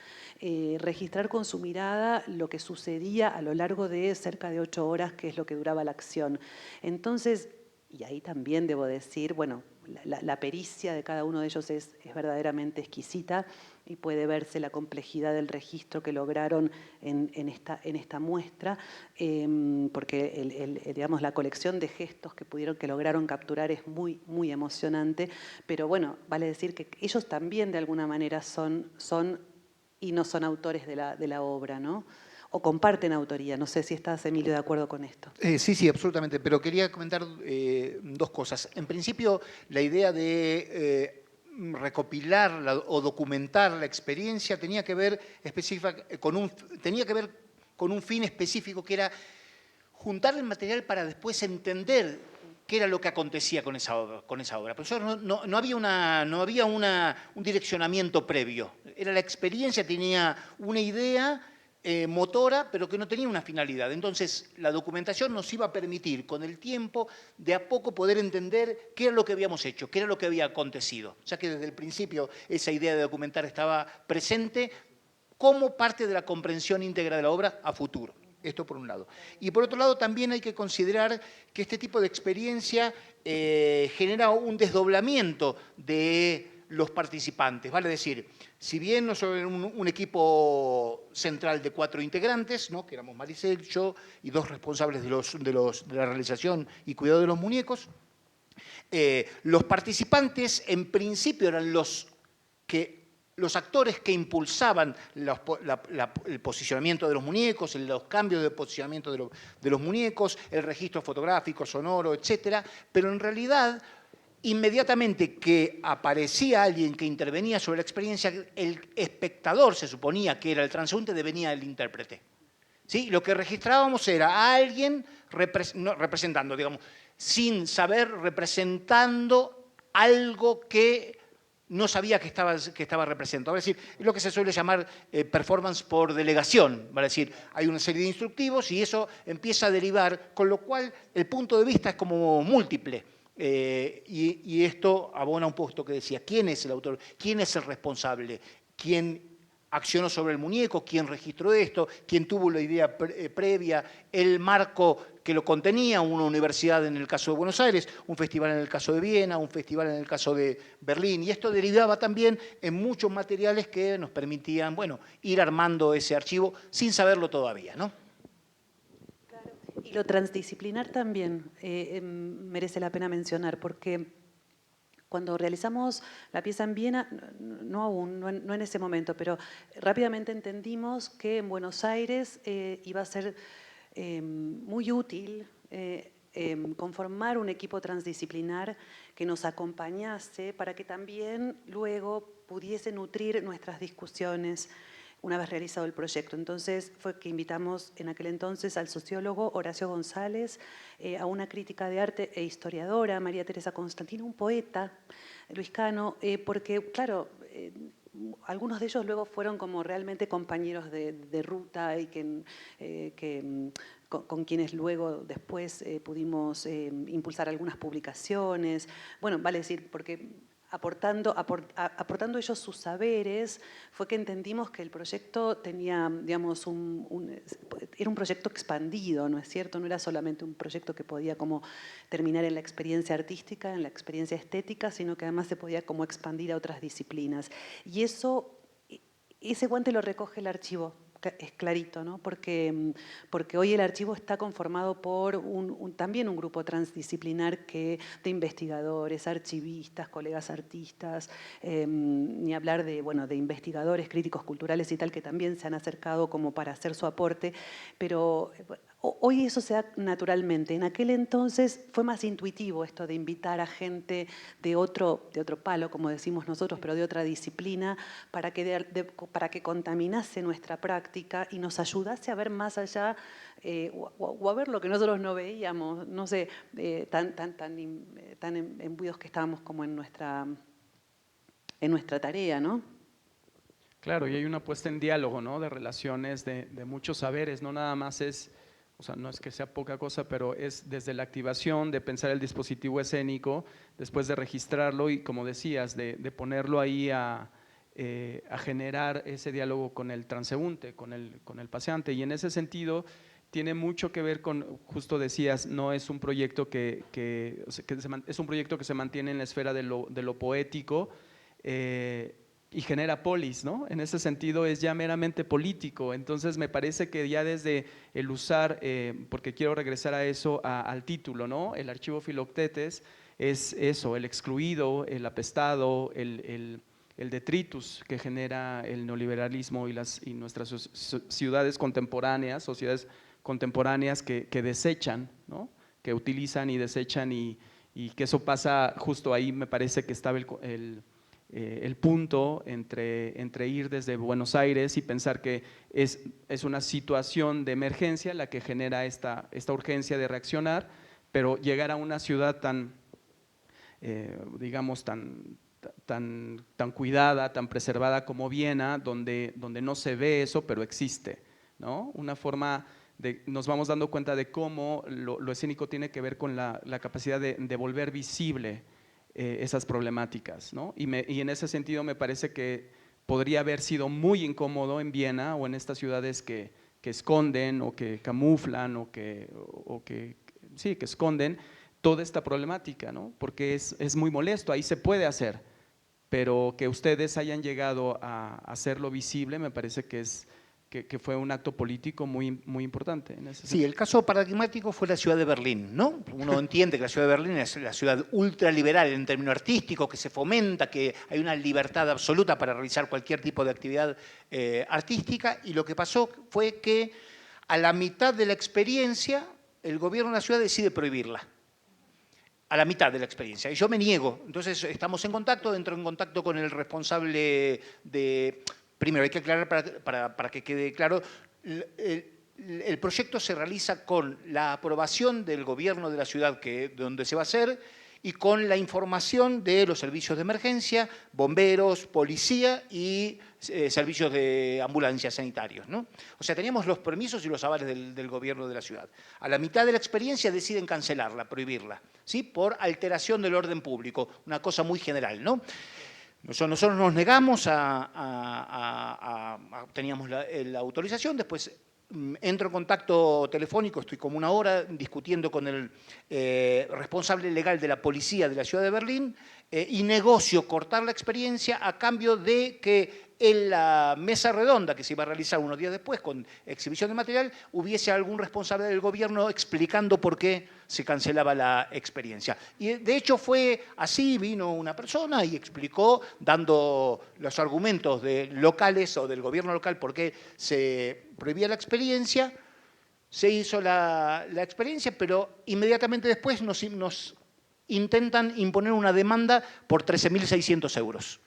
registrar con su mirada lo que sucedía a lo largo de cerca de 8 horas, que es lo que duraba la acción. Entonces, y ahí también debo decir, bueno, la pericia de cada uno de ellos es verdaderamente exquisita y puede verse la complejidad del registro que lograron en esta muestra, porque digamos, la colección de gestos que lograron capturar es muy, muy emocionante, pero bueno, vale decir que ellos también de alguna manera son y no son autores de la obra, ¿no? O comparten autoría. No sé si estás, Emilio, de acuerdo con esto. Sí, absolutamente. Pero quería comentar dos cosas. En principio, la idea de recopilar o documentar la experiencia tenía que ver con un fin específico que era juntar el material para después entender qué era lo que acontecía con esa obra. Por eso no había un direccionamiento previo. Era la experiencia, tenía una idea motora, pero que no tenía una finalidad. Entonces, la documentación nos iba a permitir, con el tiempo, de a poco poder entender qué era lo que habíamos hecho, qué era lo que había acontecido. O sea que desde el principio esa idea de documentar estaba presente como parte de la comprensión íntegra de la obra a futuro. Esto por un lado. Y por otro lado, también hay que considerar que este tipo de experiencia genera un desdoblamiento de los participantes. Vale decir, si bien no son un equipo central de 4 integrantes, ¿no?, que éramos Maricel, yo y 2 responsables de la realización y cuidado de los muñecos, los participantes en principio eran los actores que impulsaban el posicionamiento de los muñecos, los cambios de posicionamiento de los muñecos, el registro fotográfico, sonoro, etcétera, pero en realidad, inmediatamente que aparecía alguien que intervenía sobre la experiencia, el espectador, se suponía que era el transeúnte, devenía el intérprete. ¿Sí? Lo que registrábamos era a alguien representando, digamos, sin saber, representando algo que no sabía que estaba representando. Es decir, es lo que se suele llamar performance por delegación. ¿Vale? Es decir, hay una serie de instructivos y eso empieza a derivar, con lo cual el punto de vista es como múltiple. Y esto abona un poco esto que decía, ¿quién es el autor? ¿Quién es el responsable? ¿Quién accionó sobre el muñeco? ¿Quién registró esto? ¿Quién tuvo la idea previa? El marco que lo contenía, una universidad en el caso de Buenos Aires, un festival en el caso de Viena, un festival en el caso de Berlín. Y esto derivaba también en muchos materiales que nos permitían, bueno, ir armando ese archivo sin saberlo todavía, ¿no? Y lo transdisciplinar también merece la pena mencionar, porque cuando realizamos la pieza en Viena, no en ese momento, pero rápidamente entendimos que en Buenos Aires iba a ser muy útil conformar un equipo transdisciplinar que nos acompañase para que también luego pudiese nutrir nuestras discusiones una vez realizado el proyecto. Entonces fue que invitamos en aquel entonces al sociólogo Horacio González, a una crítica de arte e historiadora, María Teresa Constantino, un poeta, Luis Cano, porque claro, algunos de ellos luego fueron como realmente compañeros de ruta y con quienes luego después pudimos impulsar algunas publicaciones. Bueno, vale decir, porque aportando ellos sus saberes, fue que entendimos que el proyecto tenía, digamos, era un proyecto expandido, ¿no es cierto? No era solamente un proyecto que podía como terminar en la experiencia artística, en la experiencia estética, sino que además se podía como expandir a otras disciplinas. Y ese guante lo recoge el archivo. Es clarito, ¿no? Porque hoy el archivo está conformado por también un grupo transdisciplinar de investigadores, archivistas, colegas artistas, ni hablar de investigadores, críticos culturales y tal, que también se han acercado como para hacer su aporte, pero hoy eso se da naturalmente. En aquel entonces fue más intuitivo esto de invitar a gente de otro palo, como decimos nosotros, pero de otra disciplina, para que contaminase nuestra práctica y nos ayudase a ver más allá o a ver lo que nosotros no veíamos, no sé, tan embuidos que estábamos como en nuestra tarea, ¿no? Claro, y hay una puesta en diálogo, ¿no?, de relaciones, de muchos saberes, no nada más es, o sea, no es que sea poca cosa, pero es desde la activación, de pensar el dispositivo escénico, después de registrarlo y, como decías, de ponerlo ahí a generar ese diálogo con el transeúnte, con el paseante. Y en ese sentido tiene mucho que ver con, justo decías, no es un proyecto es un proyecto que se mantiene en la esfera de lo poético, y genera polis, ¿no? En ese sentido es ya meramente político. Entonces me parece que ya desde el usar, porque quiero regresar a eso, al título, ¿no? El archivo Filoctetes es eso, el excluido, el apestado, el detritus que genera el neoliberalismo y nuestras ciudades contemporáneas, sociedades contemporáneas que desechan, ¿no?, que utilizan y desechan, y que eso pasa justo ahí. Me parece que estaba el punto entre ir desde Buenos Aires y pensar que es una situación de emergencia la que genera esta urgencia de reaccionar, pero llegar a una ciudad digamos, tan cuidada, tan preservada como Viena, donde no se ve eso, pero existe, ¿no? Una forma nos vamos dando cuenta de cómo lo escénico tiene que ver con la capacidad de volver visible esas problemáticas, ¿no? Y en ese sentido me parece que podría haber sido muy incómodo en Viena o en estas ciudades que esconden o que camuflan o que esconden toda esta problemática, ¿no? Porque es muy molesto, ahí se puede hacer, pero que ustedes hayan llegado a hacerlo visible me parece que fue un acto político muy, muy importante. En ese Sí, sentido. el caso paradigmático fue la ciudad de Berlín, ¿no? Uno entiende que la ciudad de Berlín es la ciudad ultraliberal en términos artísticos, que se fomenta, que hay una libertad absoluta para realizar cualquier tipo de actividad artística, y lo que pasó fue que a la mitad de la experiencia el gobierno de la ciudad decide prohibirla. A la mitad de la experiencia. Y yo me niego. Entonces estamos en contacto, entro en contacto con el responsable de... Primero, hay que aclarar para que quede claro, el proyecto se realiza con la aprobación del gobierno de la ciudad donde se va a hacer y con la información de los servicios de emergencia, bomberos, policía y servicios de ambulancia sanitarios, ¿no? O sea, teníamos los permisos y los avales del gobierno de la ciudad. A la mitad de la experiencia deciden cancelarla, prohibirla, ¿sí? Por alteración del orden público, una cosa muy general, ¿no? Nosotros nos negamos teníamos la autorización, después entro en contacto telefónico, estoy como una hora discutiendo con el responsable legal de la policía de la ciudad de Berlín y negocio cortar la experiencia a cambio de que en la mesa redonda que se iba a realizar unos días después con exhibición de material hubiese algún responsable del gobierno explicando por qué se cancelaba la experiencia. Y de hecho fue así, vino una persona y explicó, dando los argumentos locales o del gobierno local por qué se prohibía la experiencia. Se hizo la experiencia, pero inmediatamente después nos intentan imponer una demanda por 13.600 euros,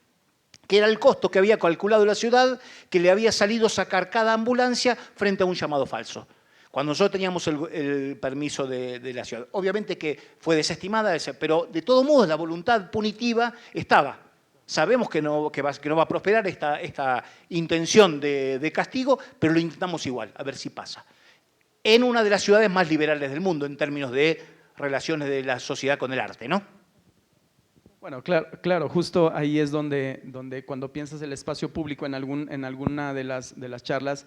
que era el costo que había calculado la ciudad, que le había salido sacar cada ambulancia frente a un llamado falso, cuando nosotros teníamos el permiso de la ciudad. Obviamente que fue desestimada, pero de todos modos la voluntad punitiva estaba. Sabemos que no va a prosperar esta intención de castigo, pero lo intentamos igual, a ver si pasa. En una de las ciudades más liberales del mundo en términos de relaciones de la sociedad con el arte, ¿no? Bueno, claro, justo ahí es donde cuando piensas el espacio público en alguna de las charlas,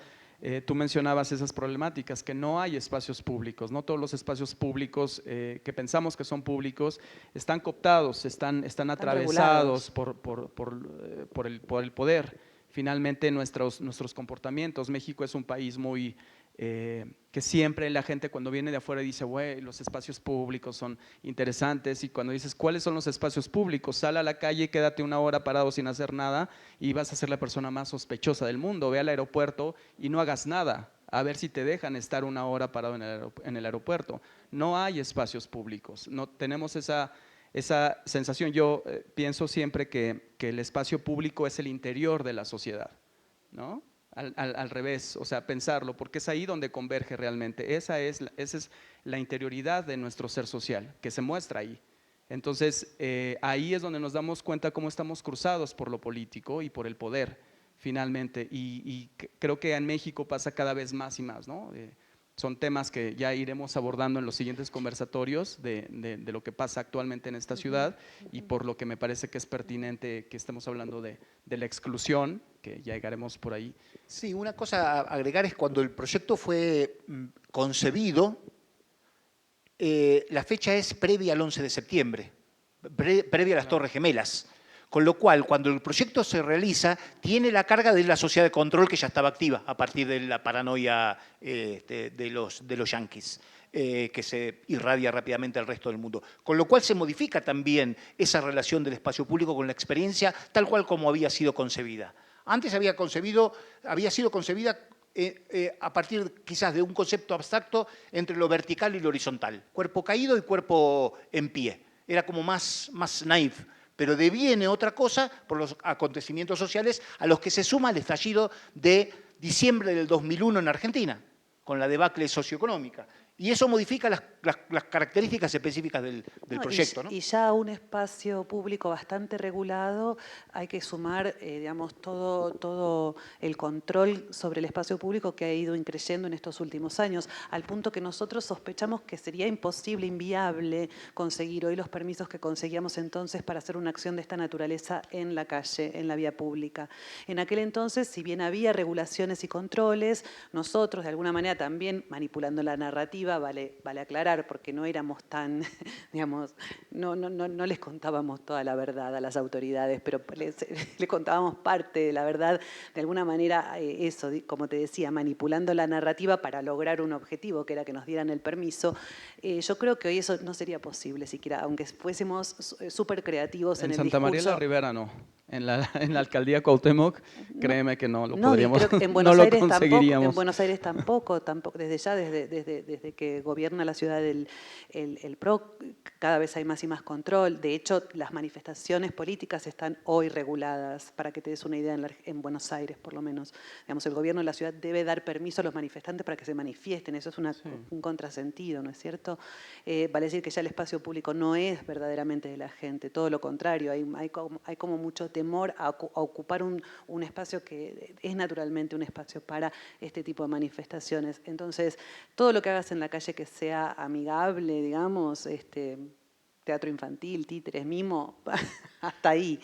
tú mencionabas esas problemáticas, que no hay espacios públicos, no todos los espacios públicos que pensamos que son públicos están cooptados, están atravesados por el poder. Finalmente nuestros comportamientos, México es un país muy… que siempre la gente cuando viene de afuera dice, güey, los espacios públicos son interesantes, y cuando dices, ¿cuáles son los espacios públicos? Sal a la calle, quédate una hora parado sin hacer nada y vas a ser la persona más sospechosa del mundo. Ve al aeropuerto y no hagas nada, a ver si te dejan estar una hora parado en el aeropuerto. No hay espacios públicos, no tenemos esa sensación. Yo pienso siempre que el espacio público es el interior de la sociedad, ¿no? Al revés, o sea, pensarlo, porque es ahí donde converge realmente. Esa es la interioridad de nuestro ser social, que se muestra ahí. Entonces, ahí es donde nos damos cuenta cómo estamos cruzados por lo político y por el poder, finalmente. Y creo que en México pasa cada vez más y más, ¿no? Son temas que ya iremos abordando en los siguientes conversatorios de lo que pasa actualmente en esta ciudad, y por lo que me parece que es pertinente que estemos hablando de la exclusión, que ya llegaremos por ahí. Sí, una cosa a agregar es cuando el proyecto fue concebido, la fecha es previa al 11 de septiembre, previa a las Torres Gemelas. Con lo cual, cuando el proyecto se realiza, tiene la carga de la sociedad de control que ya estaba activa a partir de la paranoia de los yanquis, que se irradia rápidamente al resto del mundo. Con lo cual se modifica también esa relación del espacio público con la experiencia, tal cual como había sido concebida. Antes había sido concebida a partir quizás de un concepto abstracto entre lo vertical y lo horizontal, cuerpo caído y cuerpo en pie. Era como más naif. Pero deviene otra cosa por los acontecimientos sociales a los que se suma el estallido de diciembre del 2001 en Argentina, con la debacle socioeconómica. Y eso modifica las características específicas del proyecto, ¿no? Y ya a un espacio público bastante regulado hay que sumar, digamos, todo el control sobre el espacio público que ha ido increyendo en estos últimos años, al punto que nosotros sospechamos que sería imposible, inviable, conseguir hoy los permisos que conseguíamos entonces para hacer una acción de esta naturaleza en la calle, en la vía pública. En aquel entonces, si bien había regulaciones y controles, nosotros, de alguna manera también manipulando la narrativa, narrativa, vale aclarar, porque no éramos tan, digamos, no les contábamos toda la verdad a las autoridades, pero les contábamos parte de la verdad, de alguna manera, eso, como te decía, manipulando la narrativa para lograr un objetivo, que era que nos dieran el permiso. Yo creo que hoy eso no sería posible siquiera, aunque fuésemos súper creativos en el Santa María discurso. la Ribera no. En la alcaldía Cuauhtémoc, créeme que no lo podríamos, creo que en no Buenos lo Aires conseguiríamos. en Buenos Aires tampoco, desde ya, desde que gobierna la ciudad el PRO, cada vez hay más y más control. De hecho, las manifestaciones políticas están hoy reguladas, para que te des una idea, en Buenos Aires por lo menos. Digamos, el gobierno de la ciudad debe dar permiso a los manifestantes para que se manifiesten, eso es un contrasentido, ¿no es cierto? Vale decir que ya el espacio público no es verdaderamente de la gente, todo lo contrario, hay como mucho temor a ocupar un espacio que es naturalmente un espacio para este tipo de manifestaciones. Entonces, todo lo que hagas en la calle que sea amigable, digamos, teatro infantil, títeres, mimo, hasta ahí,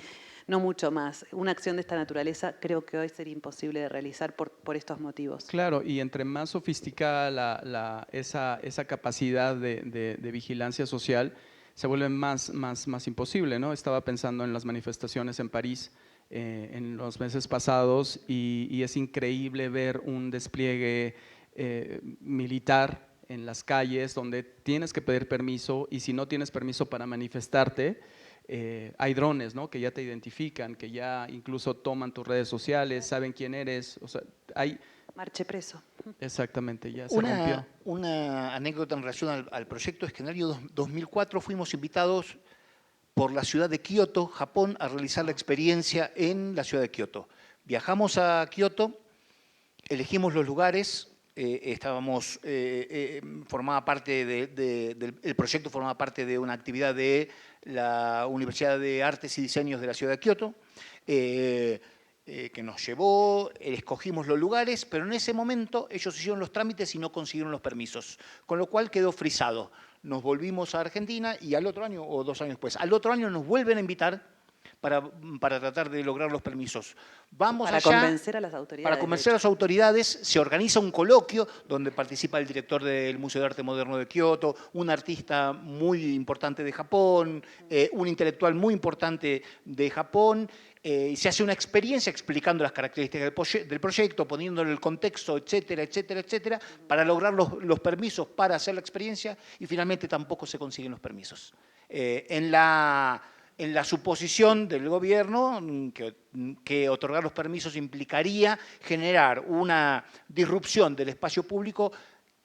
no mucho más. Una acción de esta naturaleza creo que hoy sería imposible de realizar por estos motivos. Claro, y entre más sofisticada esa capacidad de vigilancia social, se vuelve más imposible, ¿no? Estaba pensando en las manifestaciones en París en los meses pasados y es increíble ver un despliegue militar en las calles donde tienes que pedir permiso y si no tienes permiso para manifestarte, hay drones, ¿no? Que ya te identifican, que ya incluso toman tus redes sociales, saben quién eres, o sea, hay… Marche preso. Exactamente, ya se rompió. Una anécdota en relación al proyecto es que en el año 2004 fuimos invitados por la ciudad de Kioto, Japón, a realizar la experiencia en la ciudad de Kioto. Viajamos a Kioto, elegimos los lugares, formaba parte el proyecto formaba parte de una actividad de la Universidad de Artes y Diseños de la ciudad de Kioto, que nos llevó, escogimos los lugares, pero en ese momento ellos hicieron los trámites y no consiguieron los permisos, con lo cual quedó frisado. Nos volvimos a Argentina y al otro año, o 2 años después, al otro año nos vuelven a invitar para tratar de lograr los permisos. Vamos para allá, convencer a las autoridades. para convencer a las autoridades, se organiza un coloquio donde participa el director del Museo de Arte Moderno de Kioto, un artista muy importante de Japón, un intelectual muy importante de Japón, y se hace una experiencia explicando las características del proyecto, poniéndole el contexto, etcétera, etcétera, etcétera, para lograr los permisos para hacer la experiencia y finalmente tampoco se consiguen los permisos. En la suposición del gobierno que otorgar los permisos implicaría generar una disrupción del espacio público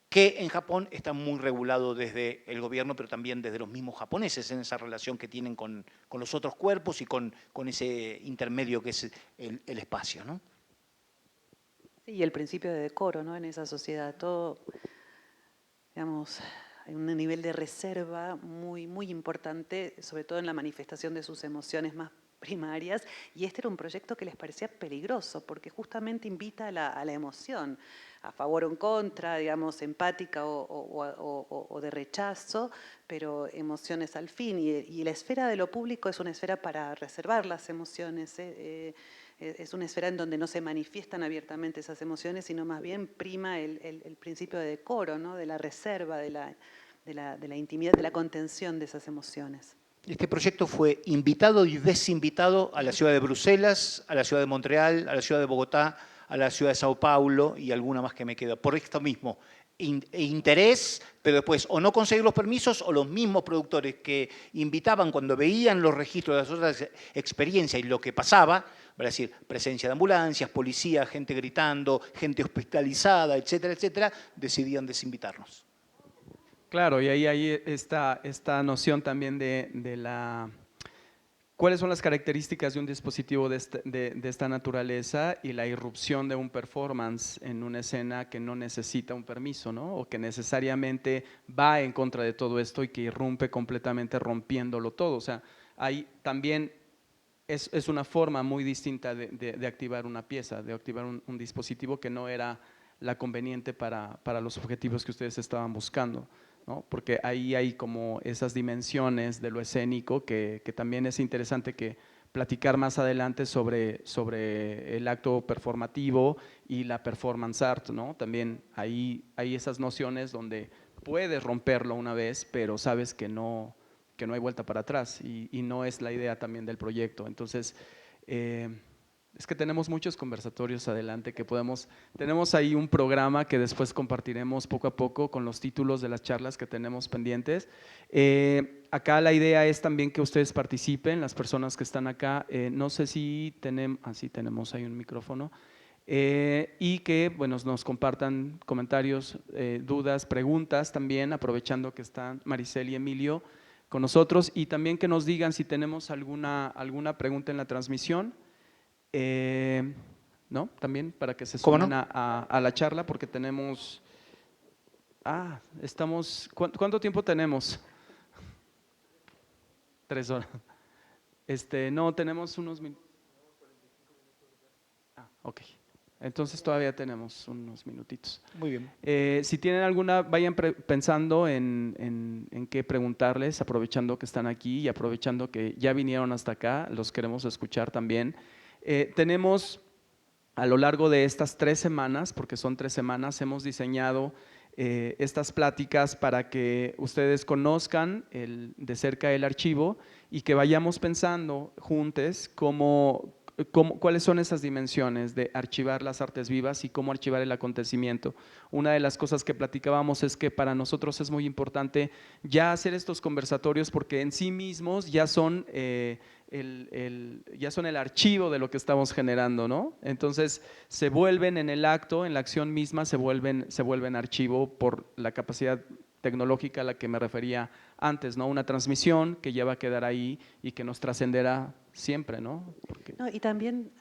que en Japón está muy regulado desde el gobierno, pero también desde los mismos japoneses en esa relación que tienen con los otros cuerpos y con ese intermedio que es el espacio, ¿no? Sí, y el principio de decoro, ¿no? En esa sociedad, todo, digamos, hay un nivel de reserva muy importante, sobre todo en la manifestación de sus emociones más primarias, y este era un proyecto que les parecía peligroso, porque justamente invita a la emoción, a favor o en contra, digamos, empática o de rechazo, pero emociones al fin, y la esfera de lo público es una esfera para reservar las emociones, es una esfera en donde no se manifiestan abiertamente esas emociones, sino más bien prima el principio de decoro, ¿no? De la reserva, de la intimidad, de la contención de esas emociones. Este proyecto fue invitado y desinvitado a la ciudad de Bruselas, a la ciudad de Montreal, a la ciudad de Bogotá, a la ciudad de Sao Paulo y alguna más que me queda. Por esto mismo, interés, pero después o no conseguir los permisos o los mismos productores que invitaban cuando veían los registros de las otras experiencias y lo que pasaba, es decir, presencia de ambulancias, policía, gente gritando, gente hospitalizada, etcétera, etcétera, decidían desinvitarnos. Claro, y ahí hay esta noción también de cuáles son las características de un dispositivo de esta naturaleza y la irrupción de un performance en una escena que no necesita un permiso, ¿no? O que necesariamente va en contra de todo esto y que irrumpe completamente rompiéndolo todo. O sea, ahí también es una forma muy distinta de activar una pieza, de activar un dispositivo que no era la conveniente para los objetivos que ustedes estaban buscando, ¿no? Porque ahí hay como esas dimensiones de lo escénico que también es interesante que platicar más adelante sobre el acto performativo y la performance art, ¿no? También ahí hay esas nociones donde puedes romperlo una vez, pero sabes que no hay vuelta para atrás y no es la idea también del proyecto. Entonces, es que tenemos muchos conversatorios adelante que tenemos ahí un programa que después compartiremos poco a poco con los títulos de las charlas que tenemos pendientes. Acá la idea es también que ustedes participen, las personas que están acá. No sé si tenemos, sí tenemos ahí un micrófono. Y que bueno, nos compartan comentarios, dudas, preguntas también, aprovechando que están Maricel y Emilio con nosotros, y también que nos digan si tenemos alguna pregunta en la transmisión. ¿No? También para que se ¿Cómo sumen no? a la charla, porque tenemos… ¿cuánto tiempo tenemos? 3 horas. No, tenemos unos minutos. Ok. Entonces todavía tenemos unos minutitos. Muy bien. Si tienen alguna, vayan pensando en qué preguntarles, aprovechando que están aquí y aprovechando que ya vinieron hasta acá, los queremos escuchar también. Tenemos a lo largo de estas 3 semanas, porque son 3 semanas, hemos diseñado estas pláticas para que ustedes conozcan de cerca el archivo y que vayamos pensando juntos cuáles son esas dimensiones de archivar las artes vivas y cómo archivar el acontecimiento. Una de las cosas que platicábamos es que para nosotros es muy importante ya hacer estos conversatorios porque en sí mismos ya son el archivo de lo que estamos generando, ¿no? Entonces se vuelven en el acto, en la acción misma, se vuelven archivo por la capacidad tecnológica a la que me refería antes, ¿no? Una transmisión que ya va a quedar ahí y que nos trascenderá siempre, ¿no? No, y también,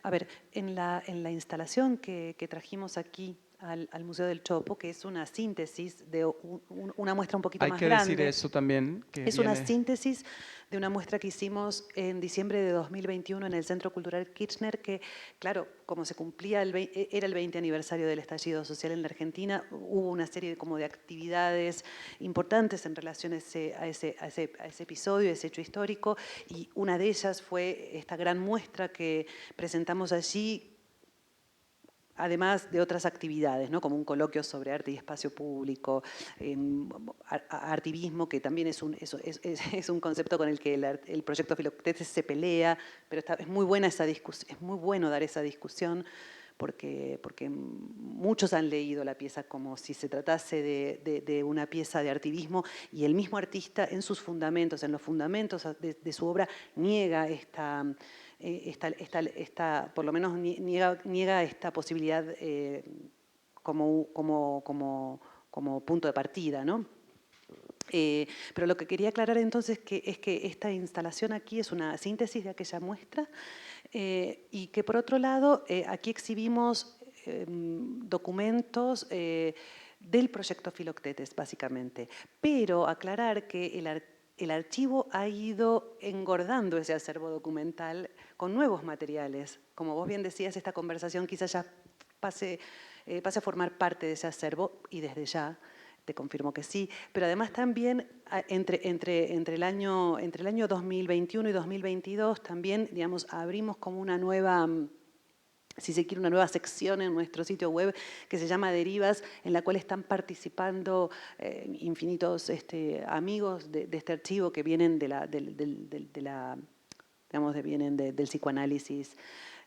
a ver, en la instalación que trajimos aquí al Museo del Chopo, que es una síntesis de una muestra un poquito Hay más que grande. decir eso también. Es una síntesis de una muestra que hicimos en diciembre de 2021 en el Centro Cultural Kirchner, que, claro, como se cumplía, era el 20 aniversario del estallido social en la Argentina, hubo una serie de actividades importantes en relación a ese episodio, a ese hecho histórico, y una de ellas fue esta gran muestra que presentamos allí, además de otras actividades, ¿no? Como un coloquio sobre arte y espacio público, artivismo, que también es un concepto con el que el proyecto Filoctetes se pelea, pero es muy buena esa discusión, es muy bueno dar esa discusión, porque muchos han leído la pieza como si se tratase de una pieza de artivismo, y el mismo artista en sus fundamentos, en los fundamentos de su obra, niega por lo menos niega esta posibilidad como punto de partida, ¿no? Pero lo que quería aclarar entonces es que esta instalación aquí es una síntesis de aquella muestra, y que por otro lado aquí exhibimos documentos del proyecto Filoctetes, básicamente. Pero aclarar que el archivo ha ido engordando ese acervo documental con nuevos materiales. Como vos bien decías, esta conversación quizás ya pase a formar parte de ese acervo, y desde ya te confirmo que sí, pero además también entre el año 2021 y 2022 también, digamos, abrimos como una nueva, si se quiere, una nueva sección en nuestro sitio web que se llama Derivas, en la cual están participando infinitos amigos de este archivo que vienen vienen del psicoanálisis,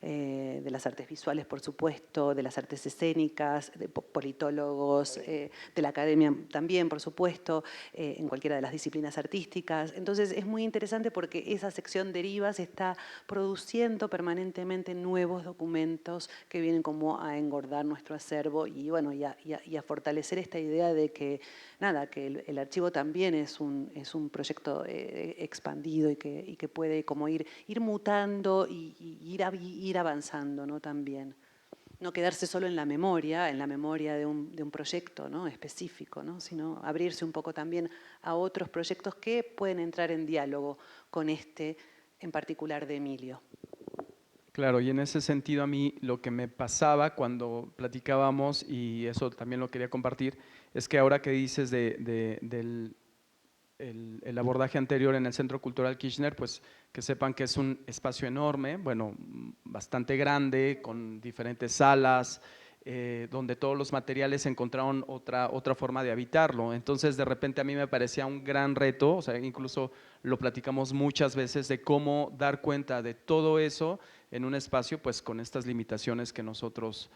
de las artes visuales, por supuesto, de las artes escénicas, de politólogos, de la academia también, por supuesto, en cualquiera de las disciplinas artísticas. Entonces es muy interesante porque esa sección Derivas está produciendo permanentemente nuevos documentos que vienen como a engordar nuestro acervo y, bueno, y a fortalecer esta idea de que, nada, que el archivo también es un proyecto expandido y que puede como ir mutando y ir avanzando, ¿no? También. No quedarse solo en la memoria de un proyecto, ¿no? Específico, ¿no? Sino abrirse un poco también a otros proyectos que pueden entrar en diálogo con este en particular de Emilio. Claro, y en ese sentido a mí lo que me pasaba cuando platicábamos, y eso también lo quería compartir, es que ahora que dices del el abordaje anterior en el Centro Cultural Kirchner, pues que sepan que es un espacio enorme, bueno, bastante grande, con diferentes salas, donde todos los materiales encontraron otra forma de habitarlo. Entonces, de repente a mí me parecía un gran reto, o sea, incluso lo platicamos muchas veces de cómo dar cuenta de todo eso en un espacio, pues con estas limitaciones que nosotros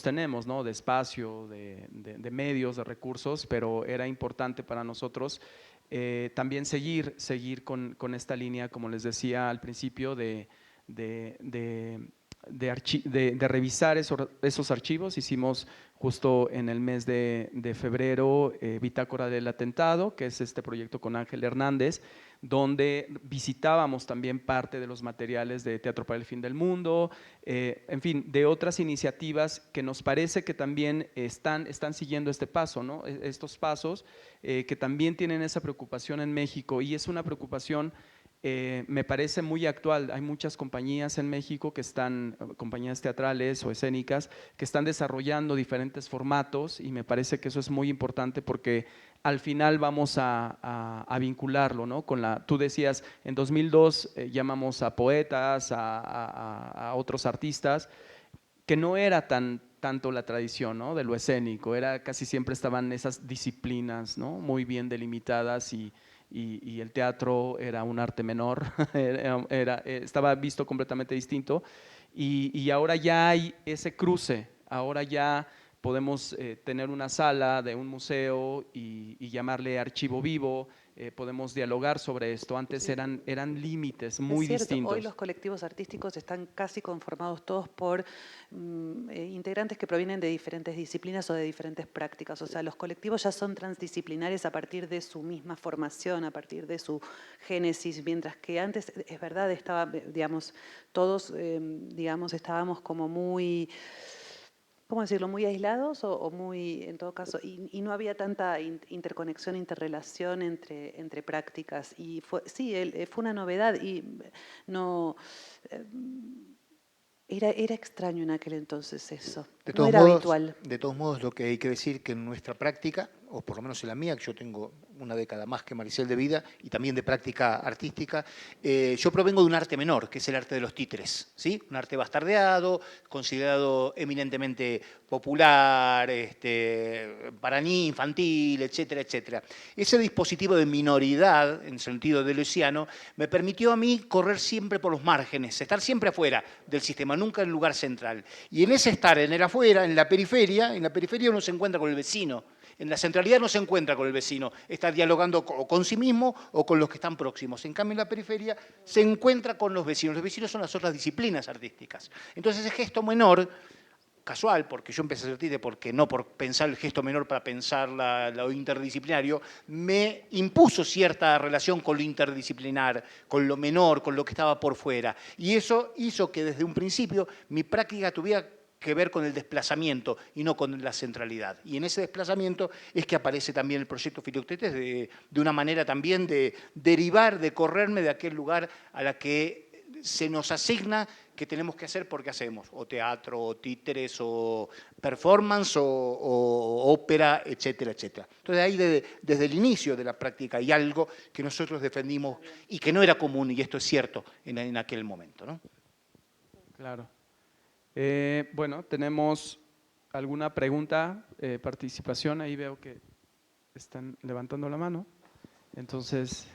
tenemos, ¿no? De espacio, de medios, de recursos, pero era importante para nosotros también seguir con esta línea, como les decía al principio, de revisar esos archivos. Hicimos justo en el mes de febrero Bitácora del Atentado, que es este proyecto con Ángel Hernández, donde visitábamos también parte de los materiales de Teatro para el Fin del Mundo, en fin, de otras iniciativas que nos parece que también están siguiendo este paso, ¿no? Estos pasos que también tienen esa preocupación en México, y es una preocupación me parece muy actual. Hay muchas compañías en México que están, compañías teatrales o escénicas, que están desarrollando diferentes formatos, y me parece que eso es muy importante porque al final vamos a vincularlo, ¿no? Tú decías, en 2002 llamamos a poetas, a otros artistas, que no era tanto la tradición, ¿no? De lo escénico, casi siempre estaban esas disciplinas, ¿no? Muy bien delimitadas, y el teatro era un arte menor, estaba visto completamente distinto, y ahora ya hay ese cruce, ahora ya podemos tener una sala de un museo y llamarle archivo vivo, podemos dialogar sobre esto. Antes eran límites muy distintos. Hoy los colectivos artísticos están casi conformados todos por integrantes que provienen de diferentes disciplinas o de diferentes prácticas. O sea, los colectivos ya son transdisciplinares a partir de su misma formación, a partir de su génesis, mientras que antes, es verdad, todos estábamos como muy… ¿cómo decirlo?, muy aislados o muy, en todo caso, y no había tanta interconexión, interrelación entre prácticas. Y fue una novedad y no… Era extraño en aquel entonces eso, no era habitual. De todos modos, lo que hay que decir que en nuestra práctica, o por lo menos en la mía, que yo tengo una década más que Maricel de vida y también de práctica artística, yo provengo de un arte menor, que es el arte de los títeres, ¿sí? Un arte bastardeado, considerado eminentemente popular, para niños, infantil, etcétera, etcétera. Ese dispositivo de minoridad, en sentido deleuziano, me permitió a mí correr siempre por los márgenes, estar siempre afuera del sistema, nunca en el lugar central. Y en ese estar en el afuera, en la periferia uno se encuentra con el vecino. En la centralidad no se encuentra con el vecino, está dialogando con sí mismo o con los que están próximos. En cambio, en la periferia se encuentra con los vecinos. Los vecinos son las otras disciplinas artísticas. Entonces, ese gesto menor, casual, porque yo empecé a ser títere, porque no por pensar el gesto menor para pensar lo interdisciplinario, me impuso cierta relación con lo interdisciplinar, con lo menor, con lo que estaba por fuera. Y eso hizo que desde un principio mi práctica tuviera que ver con el desplazamiento y no con la centralidad. Y en ese desplazamiento es que aparece también el proyecto Filoctetes de una manera también de derivar, de correrme de aquel lugar a la que se nos asigna que tenemos que hacer porque hacemos, o teatro, o títeres, o performance, o ópera, etcétera, etcétera. Entonces ahí desde el inicio de la práctica hay algo que nosotros defendimos y que no era común, y esto es cierto, en aquel momento, ¿no? Claro. Bueno, tenemos alguna pregunta, participación, ahí veo que están levantando la mano. Entonces,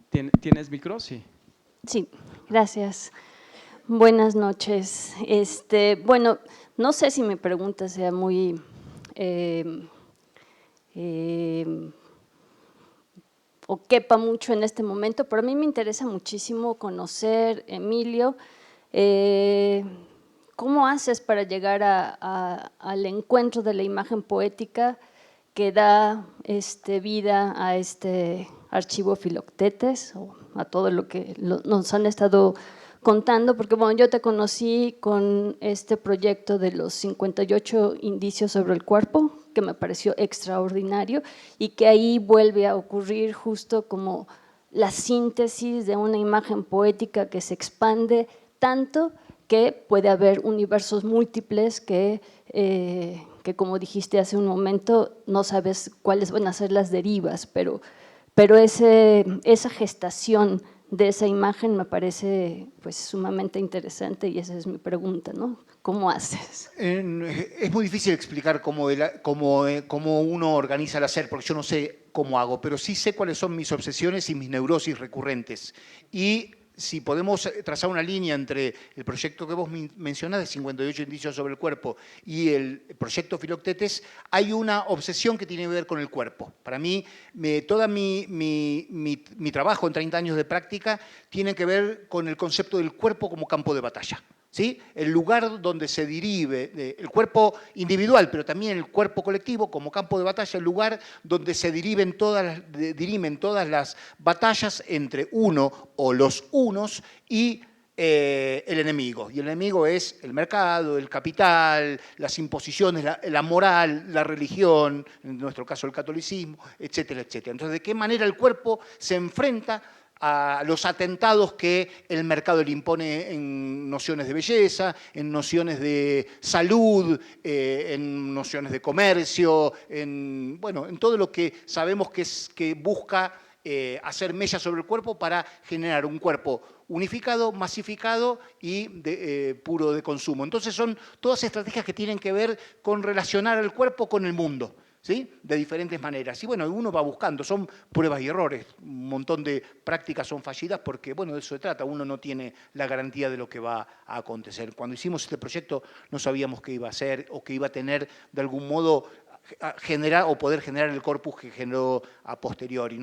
¿tienes micro? Sí. Sí, gracias. Buenas noches. Bueno, no sé si mi pregunta sea muy o quepa mucho en este momento, pero a mí me interesa muchísimo conocer, Emilio, ¿cómo haces para llegar al encuentro de la imagen poética que da vida a este archivo Filoctetes, o a todo lo que nos han estado contando? Porque bueno, yo te conocí con este proyecto de los 58 indicios sobre el cuerpo, que me pareció extraordinario, y que ahí vuelve a ocurrir justo como la síntesis de una imagen poética que se expande tanto que puede haber universos múltiples que como dijiste hace un momento, no sabes cuáles van a ser las derivas, pero esa gestación de esa imagen me parece pues sumamente interesante y esa es mi pregunta, ¿no? ¿Cómo haces? Es muy difícil explicar cómo uno organiza el hacer, porque yo no sé cómo hago, pero sí sé cuáles son mis obsesiones y mis neurosis recurrentes. Y si podemos trazar una línea entre el proyecto que vos mencionás de 58 indicios sobre el cuerpo y el proyecto Filoctetes, hay una obsesión que tiene que ver con el cuerpo. Para mí, todo mi trabajo en 30 años de práctica tiene que ver con el concepto del cuerpo como campo de batalla. ¿Sí? El lugar donde se dirive, el cuerpo individual, pero también el cuerpo colectivo como campo de batalla, el lugar donde se dirimen todas las batallas entre uno o los unos y el enemigo. Y el enemigo es el mercado, el capital, las imposiciones, la moral, la religión, en nuestro caso el catolicismo, etcétera, etcétera. Entonces, ¿de qué manera el cuerpo se enfrenta a los atentados que el mercado le impone en nociones de belleza, en nociones de salud, en nociones de comercio, en todo lo que sabemos que busca hacer mella sobre el cuerpo para generar un cuerpo unificado, masificado y puro de consumo? Entonces son todas estrategias que tienen que ver con relacionar el cuerpo con el mundo, ¿sí? De diferentes maneras. Y bueno, uno va buscando, son pruebas y errores. Un montón de prácticas son fallidas porque, bueno, de eso se trata. Uno no tiene la garantía de lo que va a acontecer. Cuando hicimos este proyecto no sabíamos qué iba a ser o que iba a tener de algún modo generar o poder generar el corpus que generó a posteriori.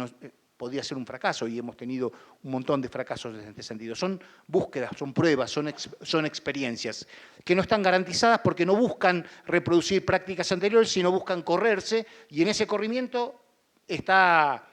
Podía ser un fracaso y hemos tenido un montón de fracasos en este sentido. Son búsquedas, son pruebas, son experiencias que no están garantizadas porque no buscan reproducir prácticas anteriores, sino buscan correrse, y en ese corrimiento está,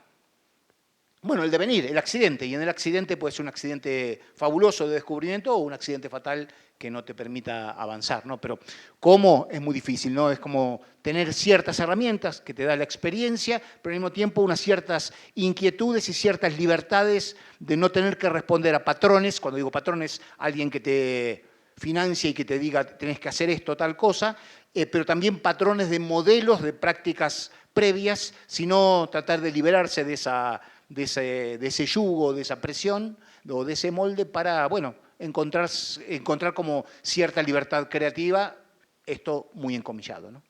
bueno, el devenir, el accidente, y en el accidente puede ser un accidente fabuloso de descubrimiento o un accidente fatal que no te permita avanzar, ¿no? Pero ¿cómo? Es muy difícil, ¿no? Es como tener ciertas herramientas que te da la experiencia, pero al mismo tiempo unas ciertas inquietudes y ciertas libertades de no tener que responder a patrones. Cuando digo patrones, alguien que te financia y que te diga tenés que hacer esto, tal cosa, pero también patrones de modelos, de prácticas previas, sino tratar de liberarse de ese yugo, de esa presión o de ese molde para, bueno, encontrar como cierta libertad creativa, esto muy encomillado, ¿no?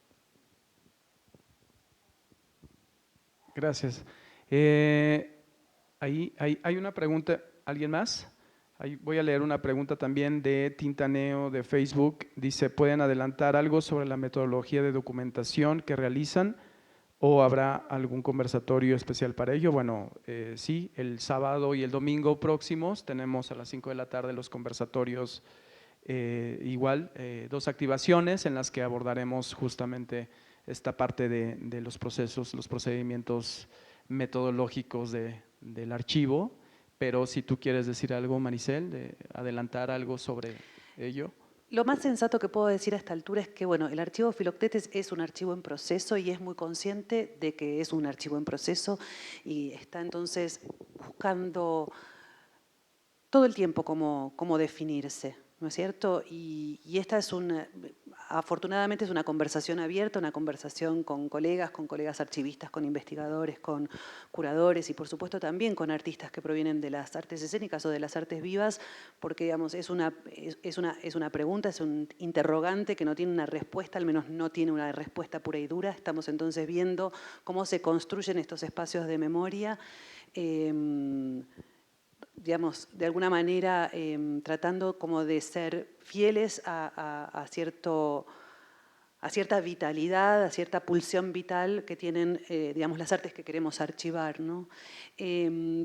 Gracias. Ahí hay una pregunta, ¿alguien más? Ahí voy a leer una pregunta también de Tintaneo de Facebook. Dice, ¿pueden adelantar algo sobre la metodología de documentación que realizan o habrá algún conversatorio especial para ello? Bueno, sí, el sábado y el domingo próximos tenemos a las 5 de la tarde los conversatorios, igual, 2 activaciones en las que abordaremos justamente esta parte de los procesos, los procedimientos metodológicos del archivo. Pero si tú quieres decir algo, Maricel, de adelantar algo sobre ello. Lo más sensato que puedo decir a esta altura es que, bueno, el archivo Filoctetes es un archivo en proceso y es muy consciente de que es un archivo en proceso y está entonces buscando todo el tiempo cómo definirse, ¿no es cierto? Y esta es afortunadamente es una conversación abierta, una conversación con colegas archivistas, con investigadores, con curadores y por supuesto también con artistas que provienen de las artes escénicas o de las artes vivas, porque digamos, es una pregunta, es un interrogante que no tiene una respuesta, al menos no tiene una respuesta pura y dura. Estamos entonces viendo cómo se construyen estos espacios de memoria, digamos, de alguna manera tratando como de ser fieles a cierta vitalidad, a cierta pulsión vital que tienen, digamos, las artes que queremos archivar, ¿no?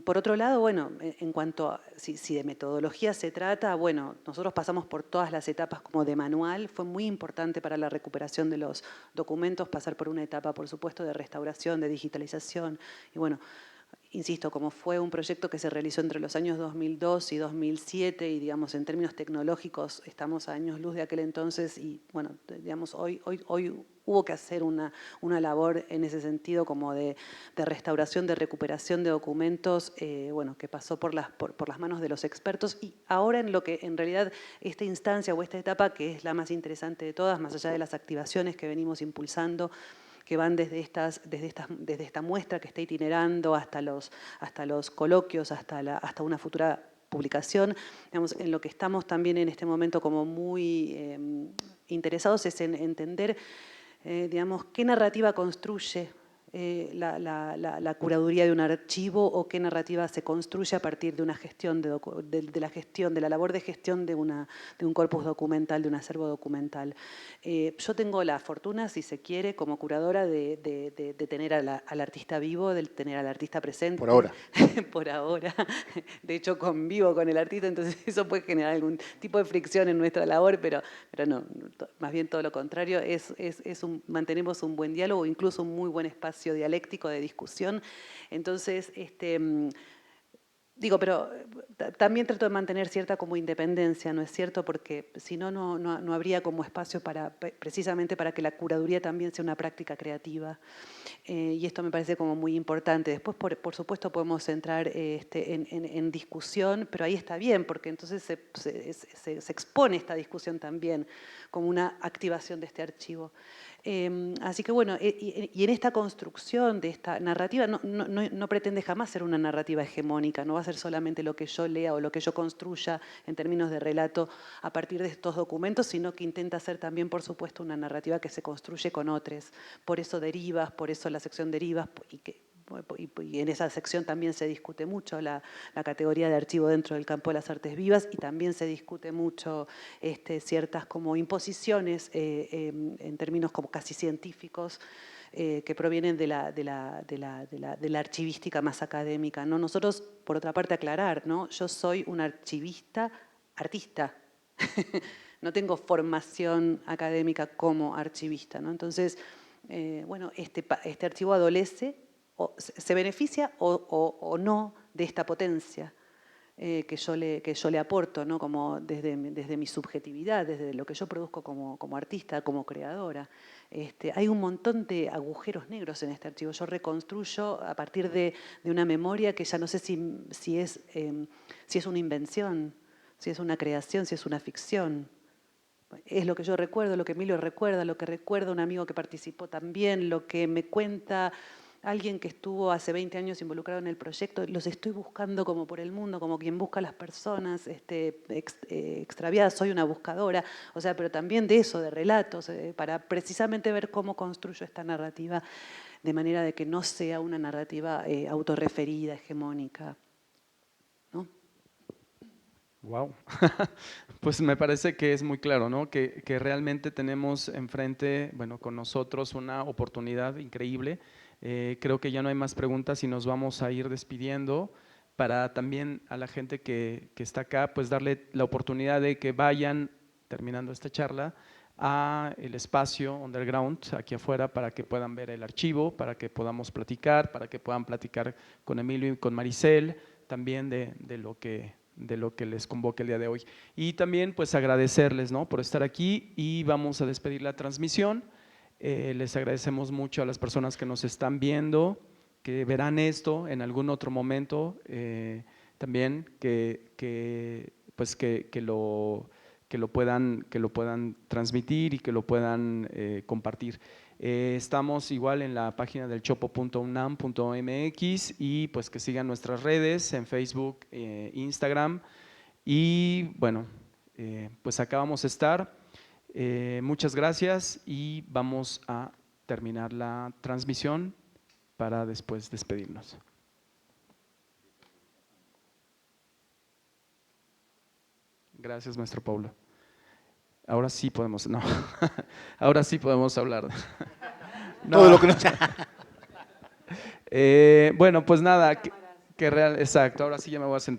Por otro lado, bueno, en cuanto a si de metodología se trata, bueno, nosotros pasamos por todas las etapas como de manual. Fue muy importante para la recuperación de los documentos pasar por una etapa, por supuesto, de restauración, de digitalización, y bueno, insisto, como fue un proyecto que se realizó entre los años 2002 y 2007 y, digamos, en términos tecnológicos estamos a años luz de aquel entonces y, bueno, digamos, hoy hubo que hacer una labor en ese sentido como de restauración, de recuperación de documentos, bueno, que pasó por las manos de los expertos y ahora en lo que en realidad esta instancia o esta etapa que es la más interesante de todas, más allá de las activaciones que venimos impulsando, que van desde esta muestra que está itinerando hasta los coloquios, hasta una futura publicación. Digamos, en lo que estamos también en este momento como muy interesados es en entender, digamos, qué narrativa construye la curaduría de un archivo o qué narrativa se construye a partir de una gestión, de la labor de gestión de un corpus documental, de un acervo documental. Yo tengo la fortuna, si se quiere, como curadora de tener al artista vivo, de tener al artista presente. Por ahora. Por ahora. De hecho, convivo con el artista, entonces eso puede generar algún tipo de fricción en nuestra labor, pero no, más bien todo lo contrario. Mantenemos un buen diálogo, incluso un muy buen espacio dialéctico de discusión. Entonces, digo, pero también trato de mantener cierta como independencia, ¿no es cierto? Porque si no, no habría como espacio precisamente para que la curaduría también sea una práctica creativa. Y esto me parece como muy importante. Después, por supuesto, podemos entrar en discusión, pero ahí está bien, porque entonces se expone esta discusión también como una activación de este archivo. Así que bueno, y en esta construcción de esta narrativa no pretende jamás ser una narrativa hegemónica, no va a ser solamente lo que yo lea o lo que yo construya en términos de relato a partir de estos documentos, sino que intenta ser también, por supuesto, una narrativa que se construye con otros. Por eso derivas, por eso la sección derivas, y en esa sección también se discute mucho la categoría de archivo dentro del campo de las artes vivas y también se discute mucho ciertas como imposiciones en términos como casi científicos que provienen de la archivística más académica, ¿no? Nosotros, por otra parte, aclarar, ¿no? Yo soy un archivista artista. No tengo formación académica como archivista, ¿no? Entonces, bueno, este archivo adolece, o se beneficia o no de esta potencia que yo le aporto, ¿no? Como desde mi subjetividad, desde lo que yo produzco como artista, como creadora. Hay un montón de agujeros negros en este archivo. Yo reconstruyo a partir de una memoria que ya no sé si es una invención, si es una creación, si es una ficción. Es lo que yo recuerdo, lo que Emilio recuerda, lo que recuerda un amigo que participó también, lo que me cuenta alguien que estuvo hace 20 años involucrado en el proyecto. Los estoy buscando como por el mundo, como quien busca a las personas extraviadas. Soy una buscadora, o sea, pero también de eso, de relatos, para precisamente ver cómo construyo esta narrativa de manera de que no sea una narrativa autorreferida, hegemónica, ¿no? Wow. Pues me parece que es muy claro, ¿no? Que realmente tenemos enfrente, bueno, con nosotros una oportunidad increíble. Creo que ya no hay más preguntas y nos vamos a ir despidiendo para también a la gente que está acá, pues darle la oportunidad de que vayan, terminando esta charla, a el espacio underground aquí afuera para que puedan ver el archivo, para que podamos platicar, para que puedan platicar con Emilio y con Maricel también de lo que les convoque el día de hoy. Y también pues agradecerles, ¿no? Por estar aquí y vamos a despedir la transmisión. Les agradecemos mucho a las personas que nos están viendo, que verán esto en algún otro momento, también que lo puedan transmitir y que lo puedan compartir. Estamos igual en la página del chopo.unam.mx y pues que sigan nuestras redes en Facebook, Instagram y bueno, pues acá vamos a estar. Muchas gracias y vamos a terminar la transmisión para después despedirnos. Gracias, maestro Paulo. Ahora sí podemos, no, ahora sí podemos hablar. No. Todo lo que nos… Bueno, pues nada, exacto, ahora sí ya me voy a sentar.